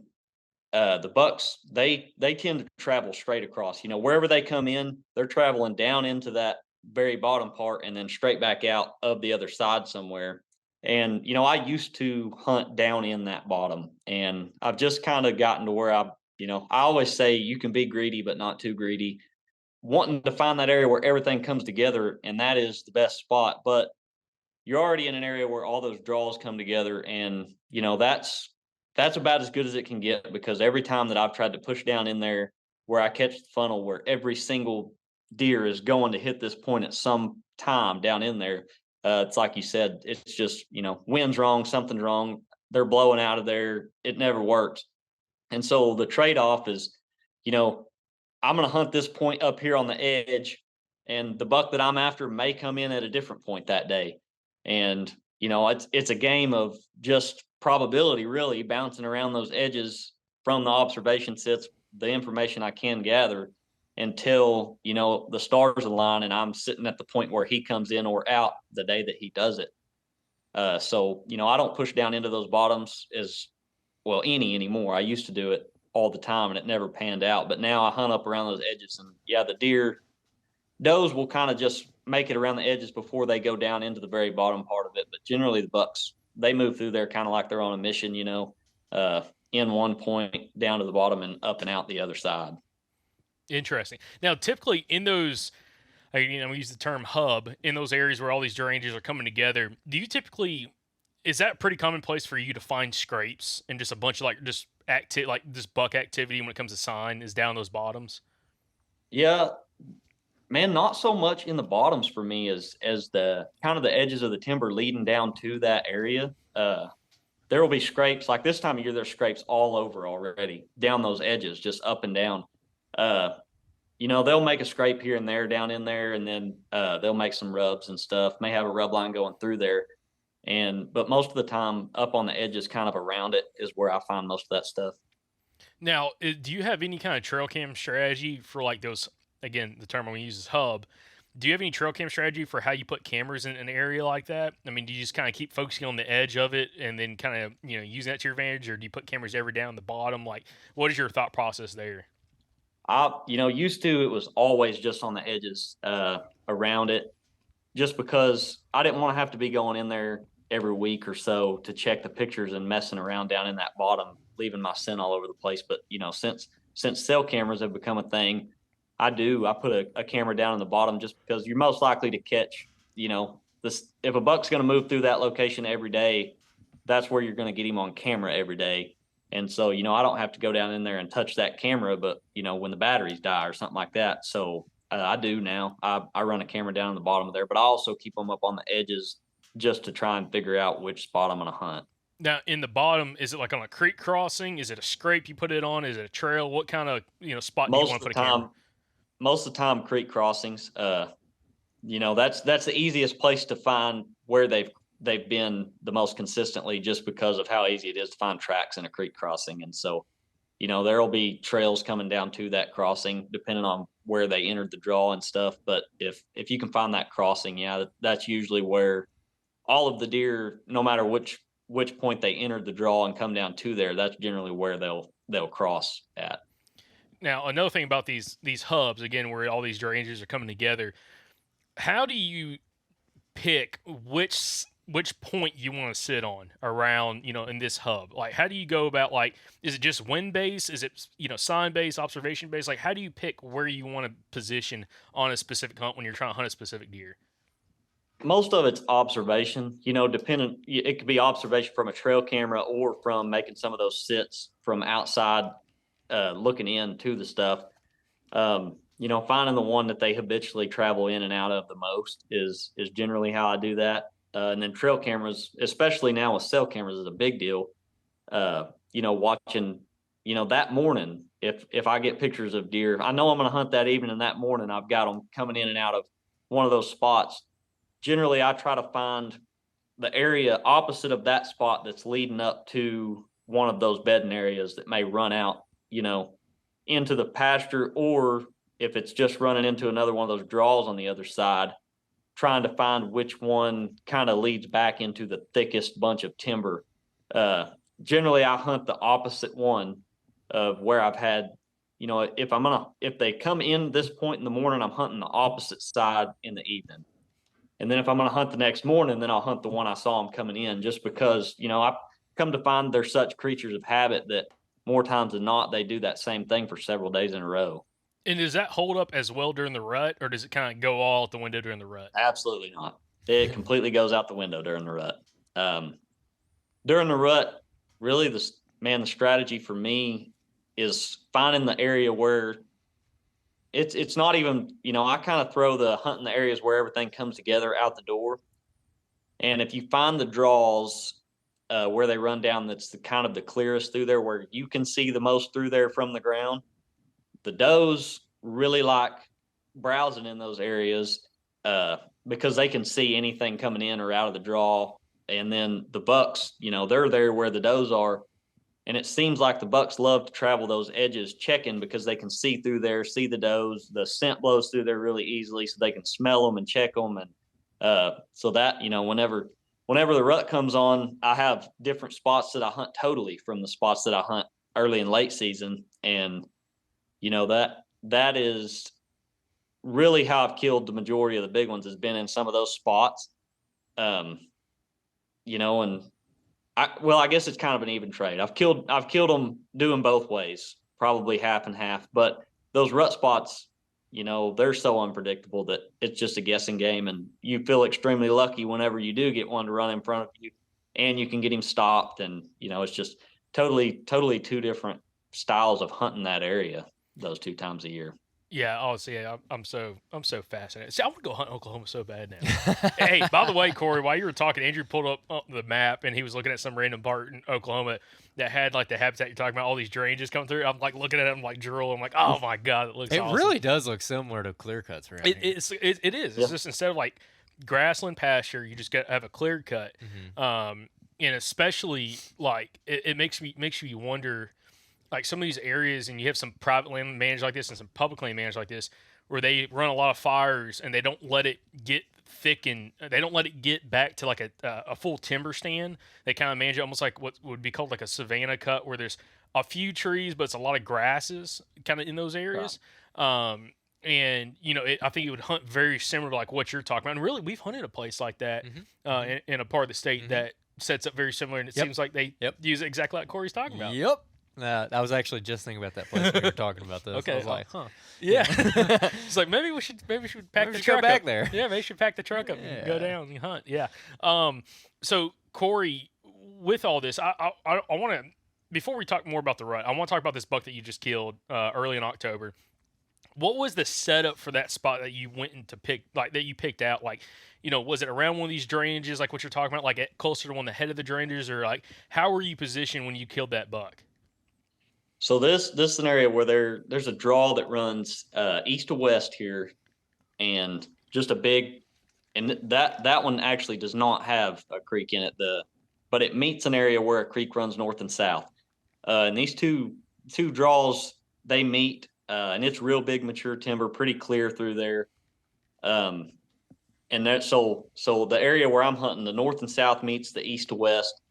the bucks, they tend to travel straight across. Wherever they come in, they're traveling down into that very bottom part and then straight back out of the other side somewhere. And I used to hunt down in that bottom, and I've just kind of gotten to where I always say you can be greedy, but not too greedy, wanting to find that area where everything comes together, and that is the best spot. But you're already in an area where all those draws come together, and that's That's about as good as it can get, because every time that I've tried to push down in there where I catch the funnel where every single deer is going to hit this point at some time down in there, it's like you said, it's just, wind's wrong, something's wrong. They're blowing out of there. It never works. And so the trade off is, you know, I'm going to hunt this point up here on the edge, and the buck that I'm after may come in at a different point that day. And it's a game of just probability, really, bouncing around those edges from the observation sits, the information I can gather, until the stars align and I'm sitting at the point where he comes in or out the day that he does it. So I don't push down into those bottoms as well anymore. I used to do it all the time and it never panned out. But now I hunt up around those edges, and yeah, the does will kind of just make it around the edges before they go down into the very bottom part of it. But generally the bucks, they move through there kind of like they're on a mission, in one point down to the bottom and up and out the other side. Interesting. Now, typically in those, we use the term hub, in those areas where all these ranges are coming together, is that pretty commonplace for you to find scrapes and just a bunch of just buck activity when it comes to sign is down those bottoms? Yeah, man, not so much in the bottoms for me as the kind of the edges of the timber leading down to that area. There will be scrapes like this time of year. There's scrapes all over already down those edges, just up and down. They'll make a scrape here and there down in there, and then they'll make some rubs and stuff. May have a rub line going through there, but most of the time, up on the edges, kind of around it, is where I find most of that stuff. Now, do you have any kind of trail cam strategy for those? Again, the term we use is hub. Do you have any trail cam strategy for how you put cameras in an area like that? I mean, do you just kind of keep focusing on the edge of it and then kind of using that to your advantage, or do you put cameras every down the bottom? What is your thought process there? Used to, it was always just on the edges around it, just because I didn't want to have to be going in there every week or so to check the pictures and messing around down in that bottom, leaving my scent all over the place. But since cell cameras have become a thing, I put a camera down in the bottom, just because you're most likely to catch, this. If a buck's going to move through that location every day, that's where you're going to get him on camera every day. And so, I don't have to go down in there and touch that camera, but, when the batteries die or something like that. So I do now. I run a camera down in the bottom of there, but I also keep them up on the edges just to try and figure out which spot I'm going to hunt. Now, in the bottom, is it like on a creek crossing? Is it a scrape you put it on? Is it a trail? What kind of, spot do you want to put a camera? Most of the time, creek crossings. That's the easiest place to find where they've been the most consistently, just because of how easy it is to find tracks in a creek crossing. And so, there'll be trails coming down to that crossing depending on where they entered the draw and stuff. But if you can find that crossing, yeah, that's usually where all of the deer, no matter which point they entered the draw and come down to there, that's generally where they'll cross at. Now, another thing about these hubs, again, where all these ranges are coming together, how do you pick which point you want to sit on around, in this hub? How do you go about, is it just wind based? Is it, sign based, observation based? How do you pick where you want to position on a specific hunt when you're trying to hunt a specific deer? Most of it's observation, depending. It could be observation from a trail camera or from making some of those sits from outside, looking into the stuff. Finding the one that they habitually travel in and out of the most is generally how I do that. And then trail cameras, especially now with cell cameras, is a big deal. Watching, that morning, if I get pictures of deer, I know I'm going to hunt that evening, and that morning I've got them coming in and out of one of those spots. Generally, I try to find the area opposite of that spot that's leading up to one of those bedding areas that may run out, into the pasture, or if it's just running into another one of those draws on the other side, trying to find which one kind of leads back into the thickest bunch of timber. Generally, I hunt the opposite one of where I've had, if they come in this point in the morning, I'm hunting the opposite side in the evening. And then if I'm going to hunt the next morning, then I'll hunt the one I saw them coming in, just because, I've come to find they're such creatures of habit that more times than not, they do that same thing for several days in a row. And does that hold up as well during the rut, or does it kind of go all out the window during the rut? Absolutely not. It completely goes out the window during the rut. During the rut, really, man, the strategy for me is finding the area where it's not even, I kind of throw the hunt in the areas where everything comes together out the door. And if you find the draws where they run down, that's the kind of the clearest through there, where you can see the most through there from the ground. The does really like browsing in those areas because they can see anything coming in or out of the draw. And then the bucks, they're there where the does are. And it seems like the bucks love to travel those edges checking because they can see through there, see the does. The scent blows through there really easily, so they can smell them and check them. And so that, whenever the rut comes on, I have different spots that I hunt totally from the spots that I hunt early and late season. And, that is really how I've killed the majority of the big ones, has been in some of those spots. And I guess it's kind of an even trade. I've killed them doing both ways, probably half and half. But those rut spots, they're so unpredictable that it's just a guessing game, and you feel extremely lucky whenever you do get one to run in front of you, and you can get him stopped. And it's just totally two different styles of hunting that area those 2 times a year. Yeah, honestly, I'm so fascinated. See, I want to go hunt Oklahoma so bad now. Hey, by the way, Cory, while you were talking, Andrew pulled up the map and he was looking at some random part in Oklahoma that had like the habitat you're talking about, all these drainages coming through. I'm like looking at it, I'm like drooling. I'm like, oh my god, it looks. It awesome. really does look similar to clear cuts around here. It is. It's just instead of like grassland pasture, you just have a clear cut. And especially like it makes me wonder. Like some of these areas, and you have some private land managed like this and some public land managed like this, where they run a lot of fires and they don't let it get thick, and they don't let it get back to like a full timber stand. They kind of manage it almost like what would be called like a savanna cut, where there's a few trees, but it's a lot of grasses kind of in those areas. Wow. And I think it would hunt very similar to like what you're talking about. And really, we've hunted a place like that in a part of the state that sets up very similar, and it seems like they use it exactly like Cory's talking about. Yep. I was actually just thinking about that place when you were talking about this. Okay. I was like, huh. Yeah. It's like maybe we should pack the truck go back up. there. Yeah, maybe we should pack the truck up and go down and hunt. Yeah. So Cory, with all this, I want to, before we talk more about the rut, I want to talk about this buck that you just killed early in October. What was the setup for that spot that you went into that you picked out? Like, was it around one of these drainages, like what you're talking about, like closer to one of the head of the drainages, or like how were you positioned when you killed that buck? So this is an area where there's a draw that runs east to west here, and just a big, and that one actually does not have a creek in it. But it meets an area where a creek runs north and south, and these two draws, they meet, and it's real big mature timber, pretty clear through there, and that so the area where I'm hunting, the north and south meets the east to west.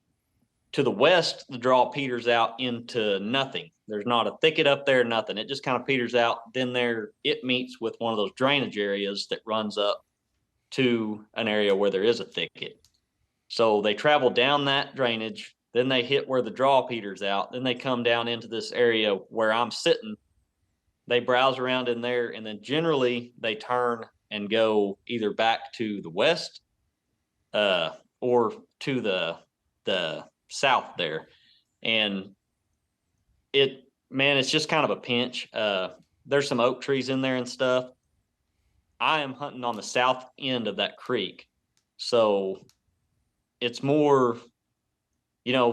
To the west, the draw peters out into nothing. There's not a thicket up there, nothing. It just kind of peters out. Then it meets with one of those drainage areas that runs up to an area where there is a thicket. So they travel down that drainage, then they hit where the draw peters out, then they come down into this area where I'm sitting. They browse around in there, and then generally they turn and go either back to the west or to the south there. And it's just kind of a pinch. There's some oak trees in there and stuff. I am hunting on the south end of that creek, so it's more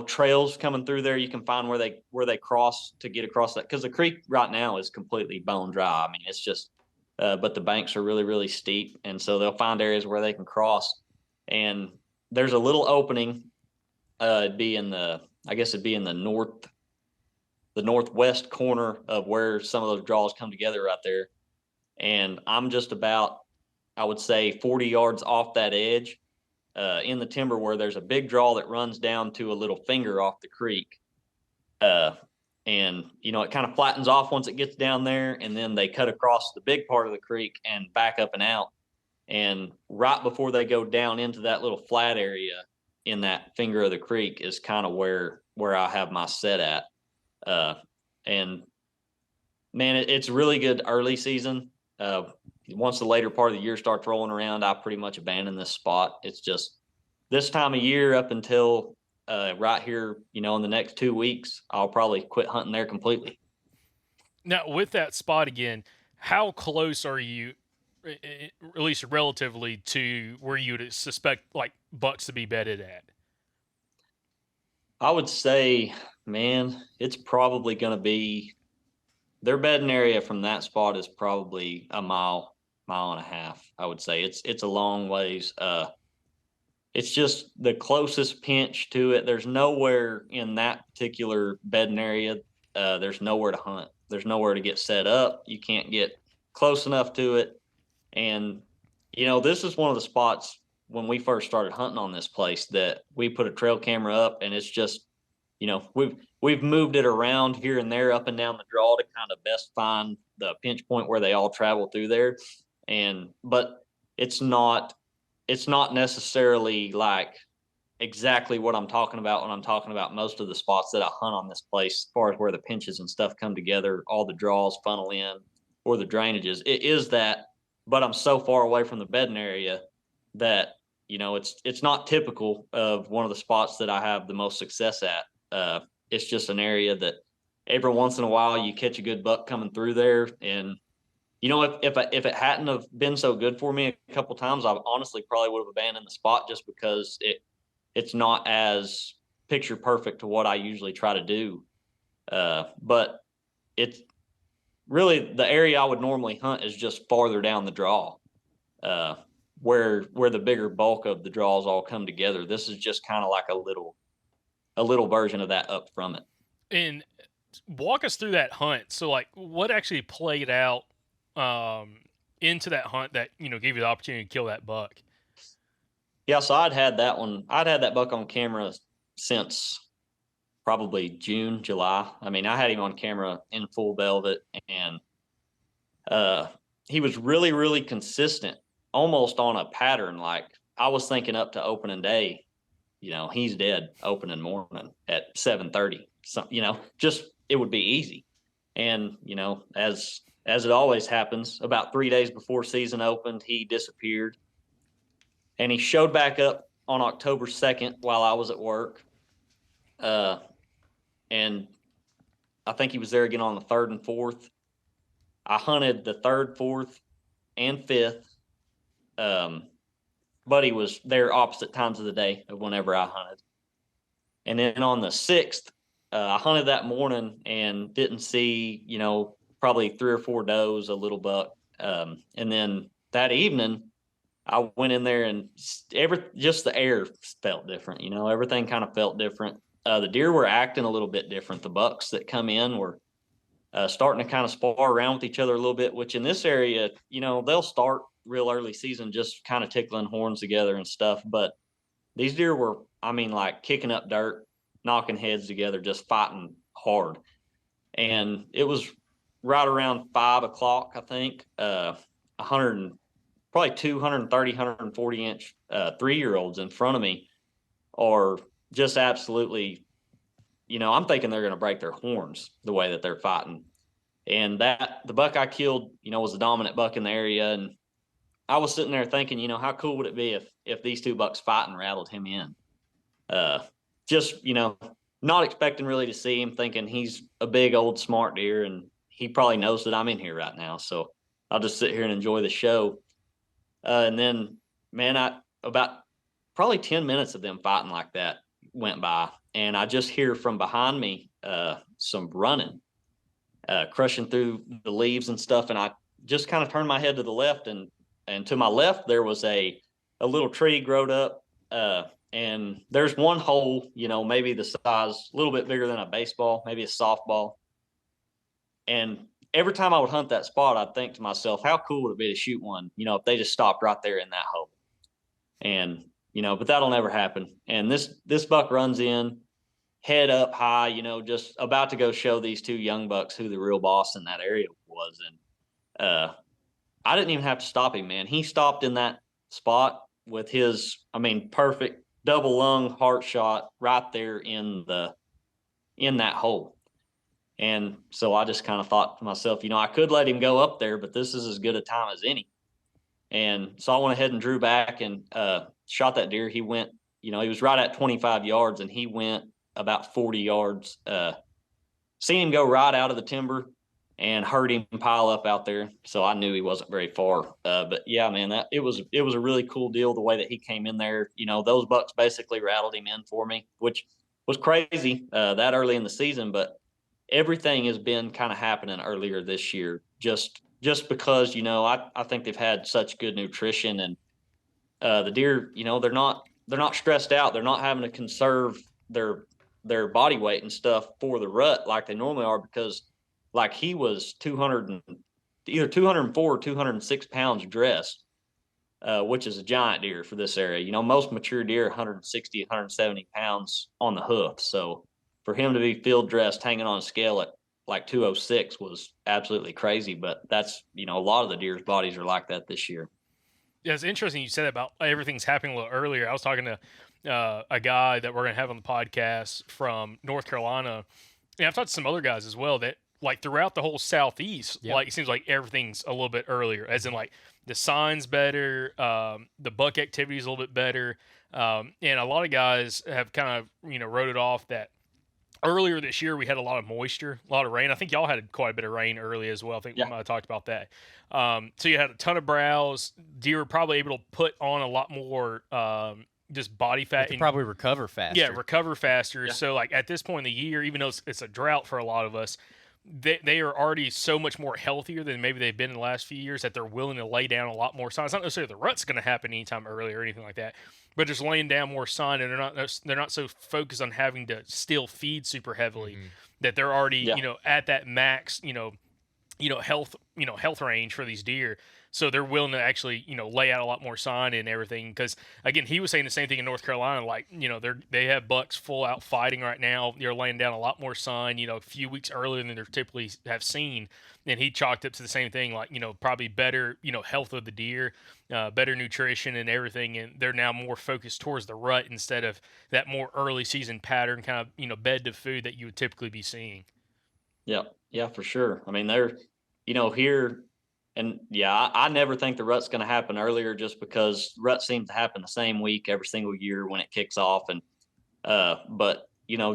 trails coming through there. You can find where they cross to get across that, because the creek right now is completely bone dry. I mean, it's just but the banks are really, really steep, and so they'll find areas where they can cross. And there's a little opening. It'd be in the northwest corner of where some of those draws come together right there. And I'm just about, I would say, 40 yards off that edge in the timber, where there's a big draw that runs down to a little finger off the creek. And, it kind of flattens off once it gets down there, and then they cut across the big part of the creek and back up and out. And right before they go down into that little flat area in that finger of the creek is kind of where I have my set at. And man, it's really good early season. Once the later part of the year starts rolling around, I pretty much abandon this spot. It's just this time of year up until right here, in the next 2 weeks, I'll probably quit hunting there completely. Now, with that spot again, how close are you, at least relatively, to where you would suspect like bucks to be bedded at? I would say, man, it's probably going to be their bedding area from that spot is probably a mile and a half. I would say it's a long ways. It's just the closest pinch to it. There's nowhere in that particular bedding area. There's nowhere to hunt. There's nowhere to get set up. You can't get close enough to it. And, this is one of the spots when we first started hunting on this place that we put a trail camera up, and it's just, we've moved it around here and there up and down the draw to kind of best find the pinch point where they all travel through there. But it's not necessarily like exactly what I'm talking about when I'm talking about most of the spots that I hunt on this place, as far as where the pinches and stuff come together, all the draws funnel in, or the drainages. It is that, but I'm so far away from the bedding area that, it's not typical of one of the spots that I have the most success at. It's just an area that every once in a while you catch a good buck coming through there. And, if it hadn't have been so good for me a couple times, I honestly probably would have abandoned the spot, just because it's not as picture perfect to what I usually try to do. But it's really the area I would normally hunt is just farther down the draw, where the bigger bulk of the draws all come together. This is just kind of like a little version of that up from it. And walk us through that hunt. So, like, what actually played out into that hunt that gave you the opportunity to kill that buck? Yeah, so I'd had that buck on camera since probably June, July. I mean, I had him on camera in full velvet, and he was really, really consistent, almost on a pattern. Like, I was thinking up to opening day, he's dead opening morning at 7:30. So, just it would be easy. And, as it always happens, about 3 days before season opened, he disappeared. And he showed back up on October 2nd while I was at work. And I think he was there again on the 3rd and 4th. I hunted the 3rd, 4th, and 5th. But he was there opposite times of the day of whenever I hunted. And then on the 6th, I hunted that morning and didn't see, probably 3 or 4 does, a little buck. And then that evening, I went in there and just the air felt different. Everything kind of felt different. The deer were acting a little bit different. The bucks that come in were starting to kind of spar around with each other a little bit, which in this area, they'll start real early season just kind of tickling horns together and stuff. But these deer were, like kicking up dirt, knocking heads together, just fighting hard. And it was right around 5 o'clock, I think, 230, 140 inch 3-year-olds in front of me are just absolutely, I'm thinking they're going to break their horns the way that they're fighting. And the buck I killed, was the dominant buck in the area. And I was sitting there thinking, how cool would it be if these 2 bucks fighting rattled him in? Just, not expecting really to see him, thinking he's a big old smart deer and he probably knows that I'm in here right now. So I'll just sit here and enjoy the show. And then, man, about probably 10 minutes of them fighting like that went by, and I just hear from behind me some running, crushing through the leaves and stuff. And I just kind of turned my head to the left, and to my left there was a little tree growed up, and there's one hole, maybe the size, a little bit bigger than a baseball, maybe a softball. And every time I would hunt that spot, I'd think to myself, how cool would it be to shoot one, if they just stopped right there in that hole. And, but that'll never happen. And this buck runs in, head up high, just about to go show these 2 young bucks who the real boss in that area was. And I didn't even have to stop him, man. He stopped in that spot with his, perfect double lung heart shot right there in that hole. And so I just kind of thought to myself, I could let him go up there, but this is as good a time as any. And so I went ahead and drew back and shot that deer. He went he was right at 25 yards, and he went about 40 yards. Seen him go right out of the timber and heard him pile up out there. So I knew he wasn't very far. But yeah, man, it was a really cool deal the way that he came in there. Those bucks basically rattled him in for me, which was crazy that early in the season. But everything has been kind of happening earlier this year, just because I think they've had such good nutrition, and the deer, they're not stressed out. They're not having to conserve their body weight and stuff for the rut like they normally are, because like he was either 204 or 206 pounds dressed, which is a giant deer for this area. Most mature deer 160, 170 pounds on the hoof. So for him to be field dressed hanging on a scale at like 206 was absolutely crazy. But that's, a lot of the deer's bodies are like that this year. Yeah, it's interesting you said about everything's happening a little earlier. I was talking to a guy that we're going to have on the podcast from North Carolina, and I've talked to some other guys as well that, like, throughout the whole Southeast, like, it seems like everything's a little bit earlier, as in, like, the sign's better, the buck activity is a little bit better, and a lot of guys have kind of, wrote it off that earlier this year we had a lot of moisture, a lot of rain. I think y'all had quite a bit of rain early as well. I think we might have talked about that. So you had a ton of browse. Deer were probably able to put on a lot more just body fat. And probably recover faster. Yeah, recover faster. Yeah. So, like, at this point in the year, even though it's a drought for a lot of us, they are already so much more healthier than maybe they've been in the last few years, that they're willing to lay down a lot more sign. It's not necessarily the rut's going to happen anytime early or anything like that, but just laying down more sign, and they're not so focused on having to still feed super heavily, that they're already at that max health range for these deer. So they're willing to actually, lay out a lot more sign and everything. Because, again, he was saying the same thing in North Carolina. Like, they have bucks full out fighting right now. They're laying down a lot more sign, a few weeks earlier than they typically have seen. And he chalked up to the same thing, like, probably better, health of the deer, better nutrition and everything. And they're now more focused towards the rut instead of that more early season pattern kind of, bed to food that you would typically be seeing. Yeah, for sure. I mean, they're, here. And yeah, I never think the rut's going to happen earlier, just because rut seems to happen the same week every single year when it kicks off. And but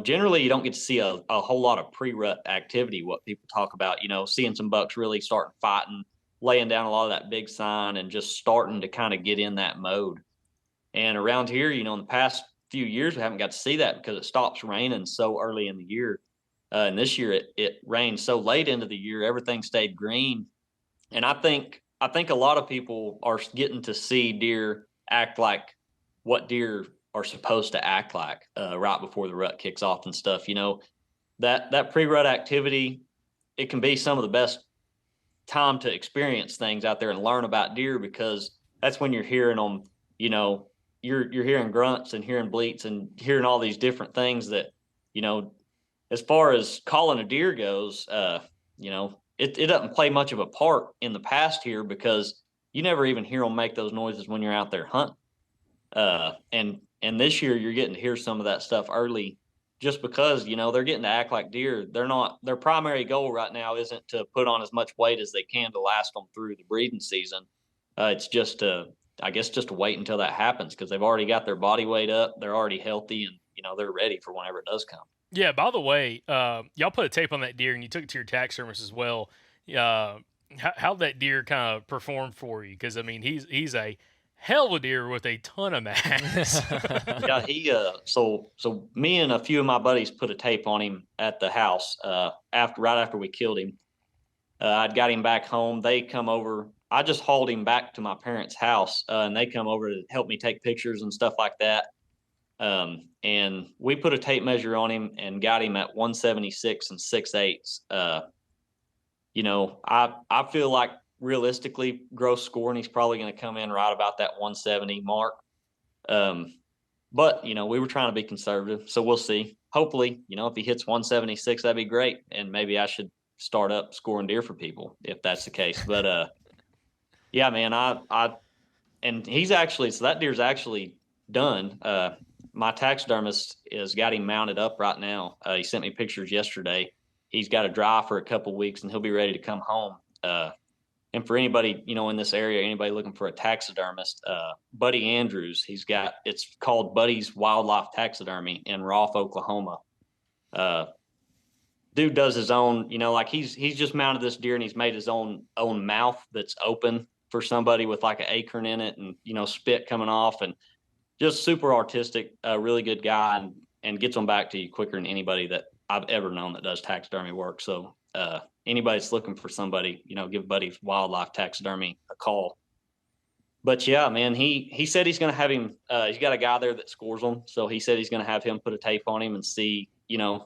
generally you don't get to see a whole lot of pre-rut activity. What people talk about, seeing some bucks really starting fighting, laying down a lot of that big sign, and just starting to kind of get in that mode. And around here, in the past few years, we haven't got to see that because it stops raining so early in the year. And this year it rained so late into the year, everything stayed green. And I think a lot of people are getting to see deer act like what deer are supposed to act like right before the rut kicks off and stuff. That pre-rut activity, it can be some of the best time to experience things out there and learn about deer, because that's when you're hearing them. You're hearing grunts and hearing bleats and hearing all these different things that, as far as calling a deer goes, it doesn't play much of a part in the past here, because you never even hear them make those noises when you're out there hunting. And this year you're getting to hear some of that stuff early, just because, they're getting to act like deer. Their primary goal right now isn't to put on as much weight as they can to last them through the breeding season. It's just to wait until that happens, because they've already got their body weight up. They're already healthy, and, they're ready for whenever it does come. Yeah, by the way, y'all put a tape on that deer, and you took it to your taxidermist as well. How'd that deer kind of perform for you? Because, I mean, he's a hell of a deer with a ton of mass. Yeah, so me and a few of my buddies put a tape on him at the house right after we killed him. I'd got him back home. They come over. I just hauled him back to my parents' house, and they come over to help me take pictures and stuff like that. And we put a tape measure on him and got him at 176 and 6/8. I feel like realistically, gross scoring, he's probably going to come in right about that 170 mark. But we were trying to be conservative, so we'll see. Hopefully, if he hits 176, that'd be great. And maybe I should start up scoring deer for people if that's the case. But, yeah, man, and he's actually, so that deer's actually done. My taxidermist has got him mounted up right now. He sent me pictures yesterday. He's got to dry for a couple weeks, and he'll be ready to come home. And for anybody, in this area, anybody looking for a taxidermist, Buddy Andrews, it's called Buddy's Wildlife Taxidermy in Rolfe, Oklahoma. Dude does his own, like he's just mounted this deer and he's made his own mouth that's open for somebody with like an acorn in it and, spit coming off, and just super artistic, really good guy, and gets them back to you quicker than anybody that I've ever known that does taxidermy work. So, anybody that's looking for somebody, give Buddy's Wildlife Taxidermy a call. But yeah, man, he said he's going to have him, he's got a guy there that scores them. So he said he's going to have him put a tape on him and see,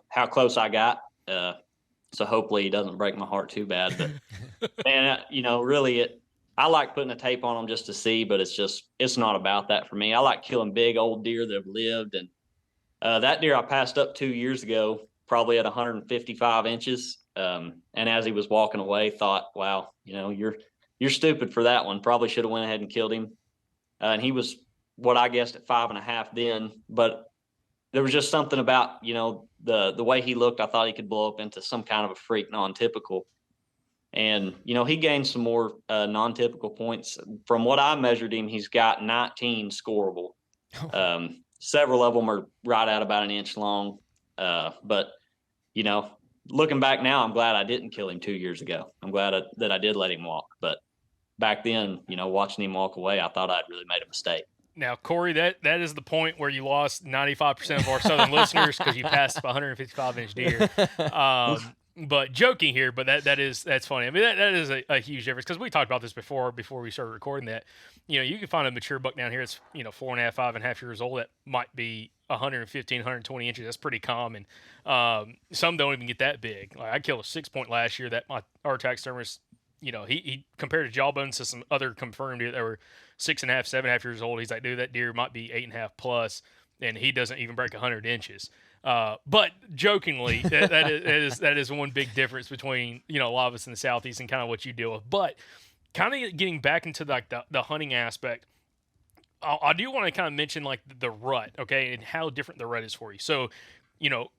how close I got. So hopefully he doesn't break my heart too bad, but man, really I like putting a tape on them just to see, but it's not about that for me. I like killing big old deer that have lived. And, that deer I passed up 2 years ago, probably at 155 inches. And as he was walking away, thought, wow, you're stupid for that one. Probably should have went ahead and killed him. And he was what I guessed at 5.5 then, but there was just something about, the way he looked. I thought he could blow up into some kind of a freak, non-typical. And, he gained some more non-typical points. From what I measured him, he's got 19 scoreable. Several of them are right at about an inch long. But, looking back now, I'm glad I didn't kill him 2 years ago. I'm glad that I did let him walk. But back then, watching him walk away, I thought I'd really made a mistake. Now, Cory, that is the point where you lost 95% of our southern listeners because you passed a 155-inch deer. But joking here, but that's funny. I mean, that is a huge difference, because we talked about this before we started recording that. You can find a mature buck down here that's 4.5, 5.5 years old that might be 115, 120 inches. That's pretty common. Some don't even get that big. Like, I killed a 6-point last year that our taxidermist, he compared to jawbones to some other confirmed deer that were 6.5, 7.5 years old. He's like, dude, that deer might be 8.5 plus, and he doesn't even break 100 inches. But jokingly, that is one big difference between, a lot of us in the Southeast and kind of what you deal with. But kind of getting back into like the hunting aspect, I do want to kind of mention like the rut, okay, and how different the rut is for you. So,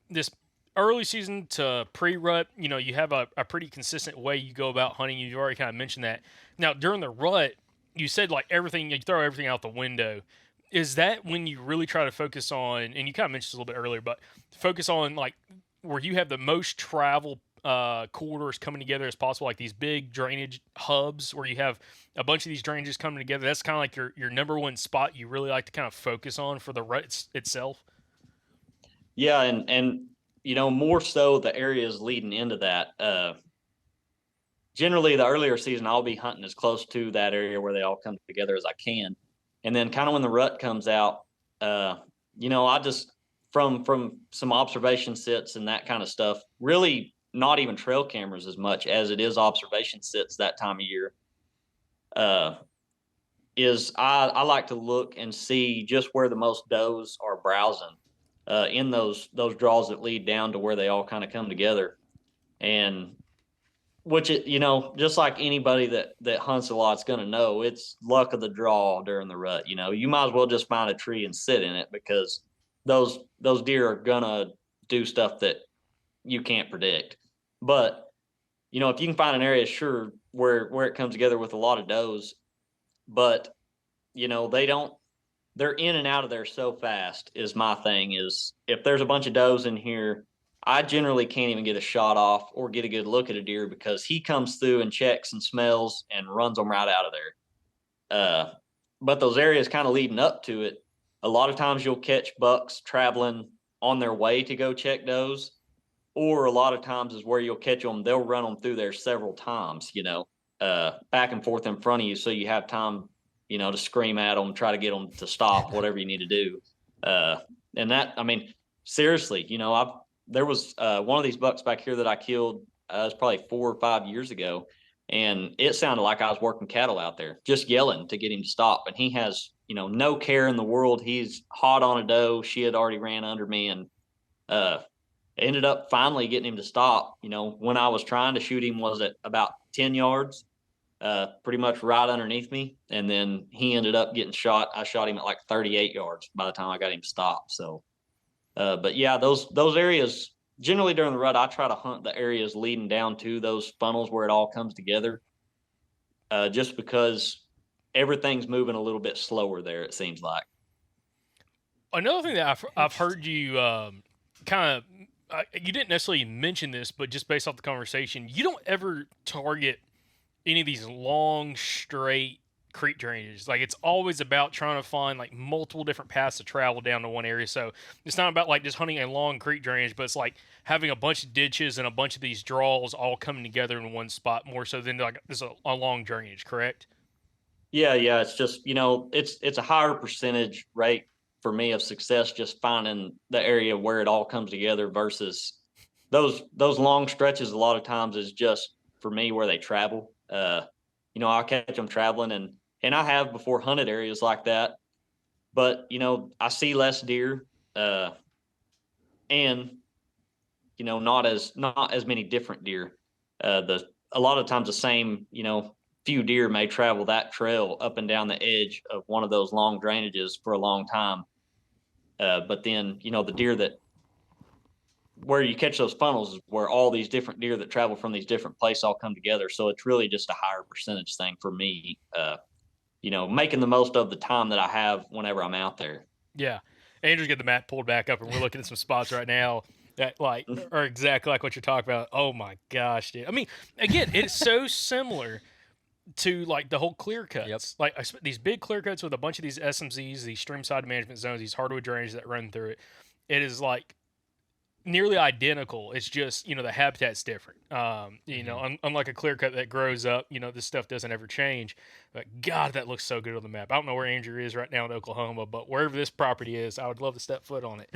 this early season to pre-rut, you have a pretty consistent way you go about hunting. You've already kind of mentioned that. Now, during the rut, you said like you throw everything out the window. Is that when you really try to focus on, and you kind of mentioned this a little bit earlier, but focus on like where you have the most travel corridors coming together as possible, like these big drainage hubs where you have a bunch of these drainages coming together? That's kind of like your number one spot you really like to kind of focus on for the rut itself? Yeah, and more so the areas leading into that. Generally, the earlier season, I'll be hunting as close to that area where they all come together as I can. And then kind of when the rut comes out, I just, from some observation sits and that kind of stuff, really not even trail cameras as much as it is observation sits that time of year, is I like to look and see just where the most does are browsing in those draws that lead down to where they all kind of come together. And which, just like anybody that hunts a lot is going to know, it's luck of the draw during the rut. You might as well just find a tree and sit in it, because those deer are going to do stuff that you can't predict. But, if you can find an area, sure, where it comes together with a lot of does, but, they're in and out of there so fast is my thing. Is if there's a bunch of does in here, I generally can't even get a shot off or get a good look at a deer, because he comes through and checks and smells and runs them right out of there. But those areas kind of leading up to it, a lot of times you'll catch bucks traveling on their way to go check does, or a lot of times is where you'll catch them. They'll run them through there several times, back and forth in front of you. So you have time, to scream at them, try to get them to stop, whatever you need to do. And that, I mean, seriously, there was one of these bucks back here that I killed. It was probably 4 or 5 years ago, and it sounded like I was working cattle out there, just yelling to get him to stop. And he has, no care in the world. He's hot on a doe. She had already ran under me, and ended up finally getting him to stop. When I was trying to shoot him was at about 10 yards, pretty much right underneath me. And then he ended up getting shot. I shot him at like 38 yards by the time I got him stopped. So, but yeah, those areas generally during the rut, I try to hunt the areas leading down to those funnels where it all comes together. just because everything's moving a little bit slower there, it seems like. Another thing that I've heard you kind of, you didn't necessarily mention this, but just based off the conversation, you don't ever target any of these long, straight creek drainages. Like, it's always about trying to find like multiple different paths to travel down to one area. So it's not about like just hunting a long creek drainage, but it's like having a bunch of ditches and a bunch of these draws all coming together in one spot, more so than like this a long drainage, correct? Yeah, yeah. It's just, it's a higher percentage rate for me of success just finding the area where it all comes together versus those long stretches. A lot of times is just for me where they travel. I'll catch them traveling, and I have before hunted areas like that, but I see less deer, and not as many different deer. A lot of times the same few deer may travel that trail up and down the edge of one of those long drainages for a long time. But then, the deer where you catch those funnels is where all these different deer that travel from these different places all come together. So it's really just a higher percentage thing for me, making the most of the time that I have whenever I'm out there. Yeah. Andrew's got the map pulled back up, and we're looking at some spots right now that like are exactly like what you're talking about. Oh my gosh, dude. I mean, again, it's so similar to like the whole clear cuts. Yep. Like these big clear cuts with a bunch of these SMZs, these stream side management zones, these hardwood drainages that run through it. It is like nearly identical. It's just, the habitat's different. Unlike a clear cut that grows up, this stuff doesn't ever change. But God, that looks so good on the map. I don't know where Andrew is right now in Oklahoma, but wherever this property is, I would love to step foot on it.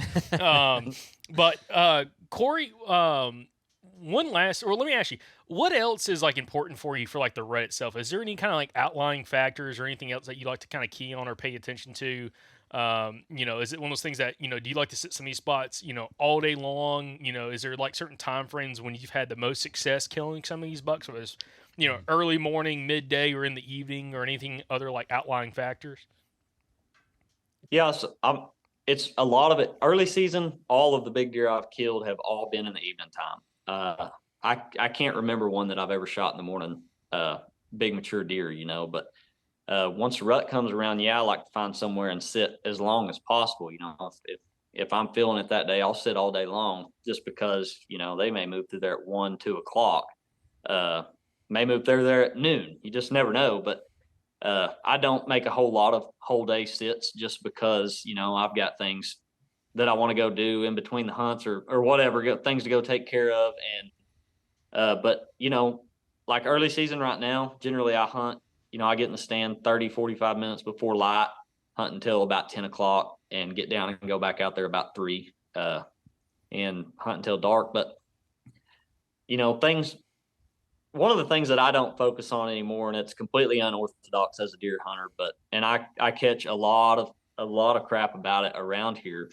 But Cory, let me ask you, what else is like important for you for like the rut itself? Is there any kind of like outlying factors or anything else that you like to kind of key on or pay attention to? Is it one of those things that, do you like to sit some of these spots, all day long? Is there like certain time frames when you've had the most success killing some of these bucks, whether it's, early morning, midday, or in the evening, or anything other like outlying factors? Yeah, so it's a lot of it early season. All of the big deer I've killed have all been in the evening time. I can't remember one that I've ever shot in the morning, big mature deer, but once the rut comes around, I like to find somewhere and sit as long as possible. If I'm feeling it that day, I'll sit all day long just because, they may move through there at 1, 2 o'clock, may move through there at noon. You just never know. But I don't make a whole lot of whole day sits just because, I've got things that I want to go do in between the hunts or whatever, things to go take care of. And, but, like early season right now, generally I hunt. I get in the stand 30, 45 minutes before light, hunt until about 10 o'clock and get down and go back out there about 3, and hunt until dark. But, one of the things that I don't focus on anymore, and it's completely unorthodox as a deer hunter, and I catch a lot of crap about it around here,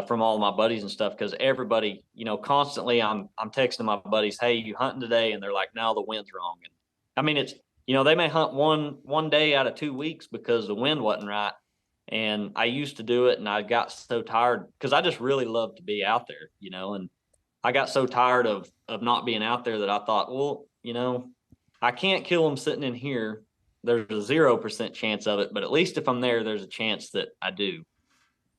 from all my buddies and stuff. Cause everybody, constantly I'm texting my buddies, hey, you hunting today? And they're like, no, the wind's wrong. And I mean, it's, they may hunt one day out of 2 weeks because the wind wasn't right. And I used to do it, and I got so tired because I just really love to be out there, and I got so tired of not being out there that I thought, well, I can't kill them sitting in here. There's a 0% chance of it, but at least if I'm there, there's a chance that I do.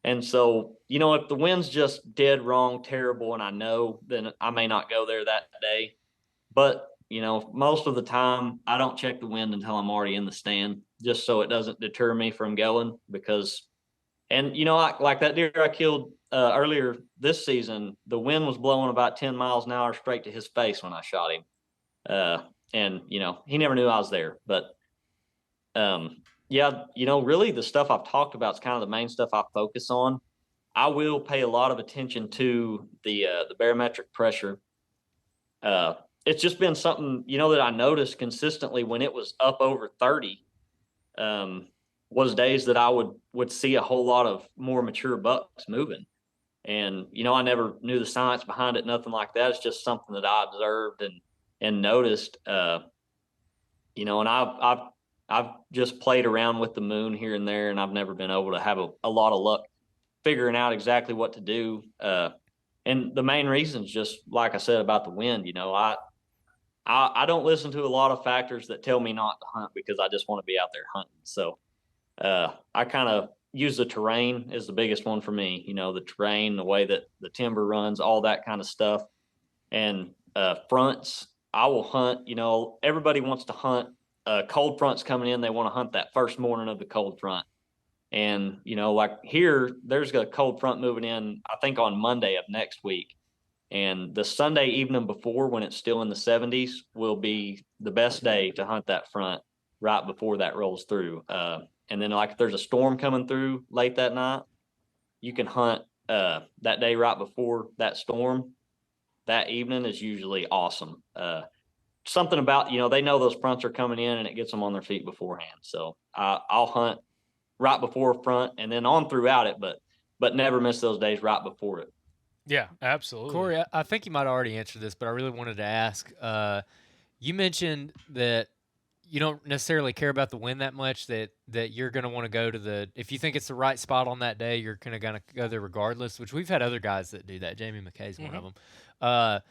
And so, if the wind's just dead wrong, terrible, and I know, then I may not go there that day. But most of the time I don't check the wind until I'm already in the stand, just so it doesn't deter me from going. Because, and like that deer I killed earlier this season, the wind was blowing about 10 miles an hour straight to his face when I shot him. And he never knew I was there. But really the stuff I've talked about is kind of the main stuff I focus on. I will pay a lot of attention to the barometric pressure. It's just been something, that I noticed consistently when it was up over 30, was days that I would see a whole lot of more mature bucks moving. And, I never knew the science behind it, nothing like that. It's just something that I observed and noticed, and I've just played around with the moon here and there, and I've never been able to have a lot of luck figuring out exactly what to do. And the main reason is just like I said about the wind. I don't listen to a lot of factors that tell me not to hunt because I just want to be out there hunting. So I kind of use the terrain is the biggest one for me. You know, the terrain, the way that the timber runs, all that kind of stuff. And fronts, I will hunt. You know, everybody wants to hunt. Cold fronts coming in, they want to hunt that first morning of the cold front. And, you know, like here, there's a cold front moving in, I think on Monday of next week. And the Sunday evening before, when it's still in the 70s, will be the best day to hunt that front right before that rolls through. And then, like, if there's a storm coming through late that night, you can hunt that day right before that storm. That evening is usually awesome. Something about, you know, they know those fronts are coming in and it gets them on their feet beforehand. So I'll hunt right before front and then on throughout it, but never miss those days right before it. Yeah, absolutely. Cory, I think you might already answer this, but I really wanted to ask. You mentioned that you don't necessarily care about the wind that much, that you're going to want to go to the, if you think it's the right spot on that day, you're going to go there regardless, which we've had other guys that do that. Jamie McKay's one of them.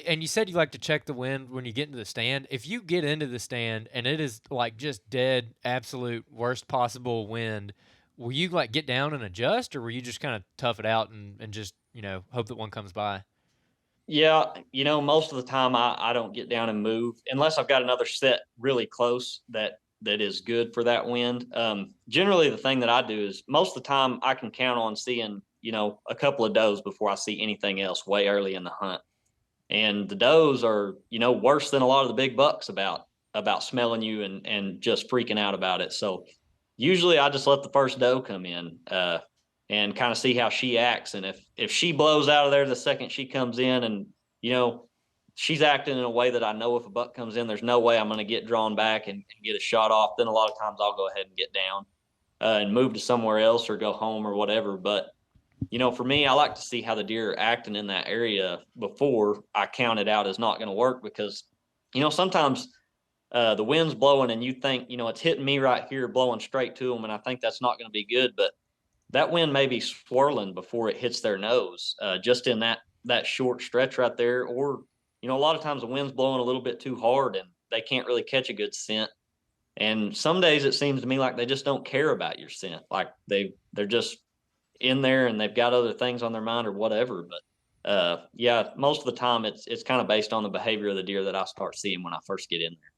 And you said you like to check the wind when you get into the stand. If you get into the stand and it is like just dead, absolute worst possible wind, will you like get down and adjust, or will you just kind of tough it out and just, you know, hope that one comes by? Yeah, you know, most of the time I don't get down and move unless I've got another set really close that is good for that wind. Generally, the thing that I do is most of the time I can count on seeing, you know, a couple of does before I see anything else way early in the hunt. And the does are, you know, worse than a lot of the big bucks about smelling you and just freaking out about it. So usually I just let the first doe come in and kind of see how she acts. And if she blows out of there the second she comes in and, you know, she's acting in a way that I know if a buck comes in, there's no way I'm going to get drawn back and get a shot off, then a lot of times I'll go ahead and get down and move to somewhere else or go home or whatever. But, you know, for me, I like to see how the deer are acting in that area before I count it out as not going to work because, you know, sometimes the wind's blowing and you think, you know, it's hitting me right here, blowing straight to them. And I think that's not going to be good. But that wind may be swirling before it hits their nose, just in that short stretch right there. Or, you know, a lot of times the wind's blowing a little bit too hard and they can't really catch a good scent. And some days it seems to me like they just don't care about your scent. Like they're just in there and they've got other things on their mind or whatever. But yeah, most of the time it's kind of based on the behavior of the deer that I start seeing when I first get in there.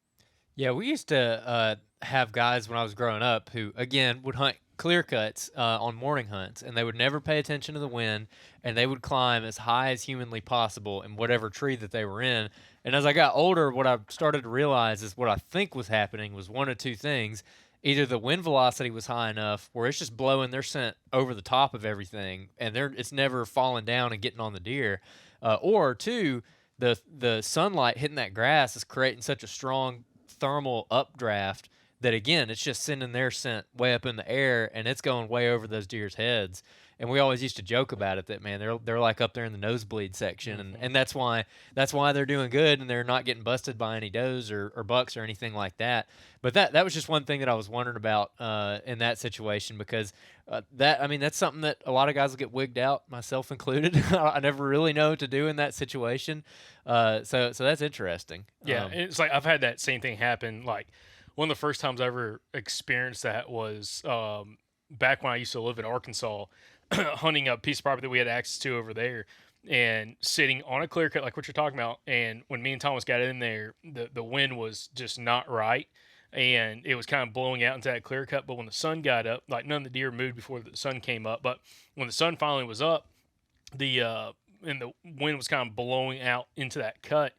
Yeah, we used to have guys when I was growing up who, again, would hunt clear cuts on morning hunts, and they would never pay attention to the wind, and they would climb as high as humanly possible in whatever tree that they were in. And as I got older, what I started to realize is what I think was happening was one of two things. Either the wind velocity was high enough where it's just blowing their scent over the top of everything, and it's never falling down and getting on the deer, or two, the sunlight hitting that grass is creating such a strong thermal updraft that, again, it's just sending their scent way up in the air and it's going way over those deer's heads. And we always used to joke about it that, man, they're like up there in the nosebleed section, and that's why they're doing good and they're not getting busted by any does or bucks or anything like that. But that was just one thing that I was wondering about in that situation, because that's something that a lot of guys will get wigged out, myself included. I never really know what to do in that situation. So that's interesting. Yeah, it's like I've had that same thing happen. Like one of the first times I ever experienced that was back when I used to live in Arkansas, hunting a piece of property that we had access to over there and sitting on a clear cut like what you're talking about. And when me and Thomas got in there, the wind was just not right. And it was kind of blowing out into that clear cut. But when the sun got up, like none of the deer moved before the sun came up. But when the sun finally was up, and the wind was kind of blowing out into that cut,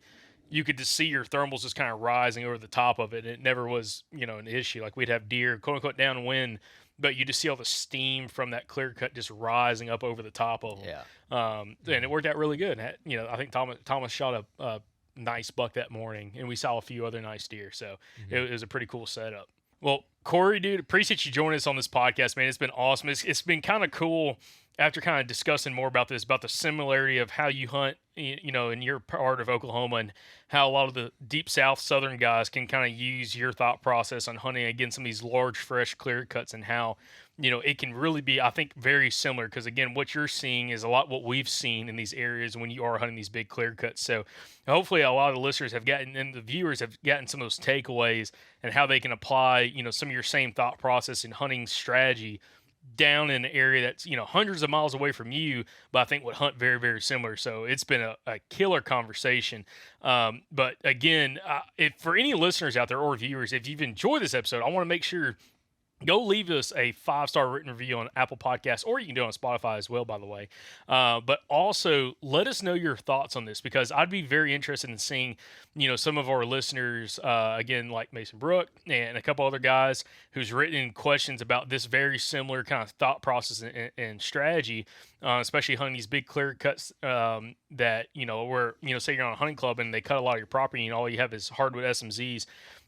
you could just see your thermals just kind of rising over the top of it. It never was, you know, an issue. Like we'd have deer, quote unquote, downwind, but you just see all the steam from that clear cut just rising up over the top of them. Yeah. And it worked out really good. You know, I think Thomas shot a nice buck that morning, and we saw a few other nice deer. So it was a pretty cool setup. Well, Cory, dude, appreciate you joining us on this podcast, man. It's been awesome. It's been kind of cool after kind of discussing more about this, about the similarity of how you hunt, in your part of Oklahoma, and how a lot of the deep South Southern guys can kind of use your thought process on hunting against some of these large, fresh, clear cuts, and how, it can really be, I think, very similar. Because again, what you're seeing is a lot what we've seen in these areas when you are hunting these big clear cuts. So hopefully a lot of the listeners have gotten, and the viewers have gotten some of those takeaways and how they can apply, some of your same thought process and hunting strategy down in an area that's hundreds of miles away from you, but I think would hunt very, very similar. So it's been a killer conversation. But again, if for any listeners out there or viewers, if you've enjoyed this episode, I want to make sure go leave us a 5-star written review on Apple Podcasts, or you can do it on Spotify as well, by the way. But also let us know your thoughts on this, because I'd be very interested in seeing, some of our listeners, again, like Mason Brook and a couple other guys who's written in questions about this very similar kind of thought process and strategy, especially hunting these big clear cuts that, where, say you're on a hunting club and they cut a lot of your property and all you have is hardwood SMZs.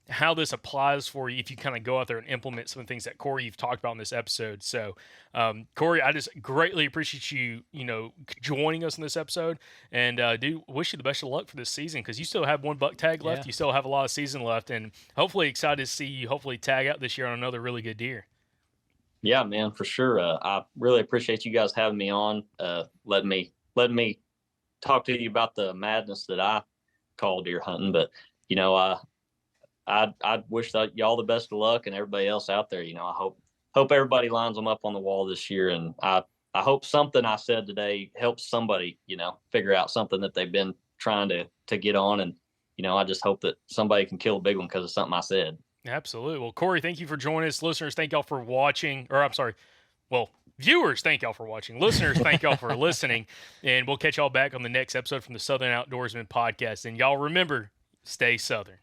How this applies for you if you kind of go out there and implement some of the things that Cory, you've talked about in this episode. So, Cory, I just greatly appreciate you, joining us in this episode, and do wish you the best of luck for this season, because you still have one buck tag left. Yeah. You still have a lot of season left, and hopefully excited to see you hopefully tag out this year on another really good deer. Yeah, man, for sure. I really appreciate you guys having me on, letting me talk to you about the madness that I call deer hunting. But, I wish y'all the best of luck, and everybody else out there. I hope everybody lines them up on the wall this year, and I hope something I said today helps somebody, figure out something that they've been trying to get on, and I just hope that somebody can kill a big one because of something I said. Absolutely. Well, Cory, thank you for joining us. Listeners, thank y'all for watching. Or I'm sorry. Well, viewers, thank y'all for watching. Listeners, thank y'all for listening, and we'll catch y'all back on the next episode from the Southern Outdoorsman Podcast. And y'all remember, stay Southern.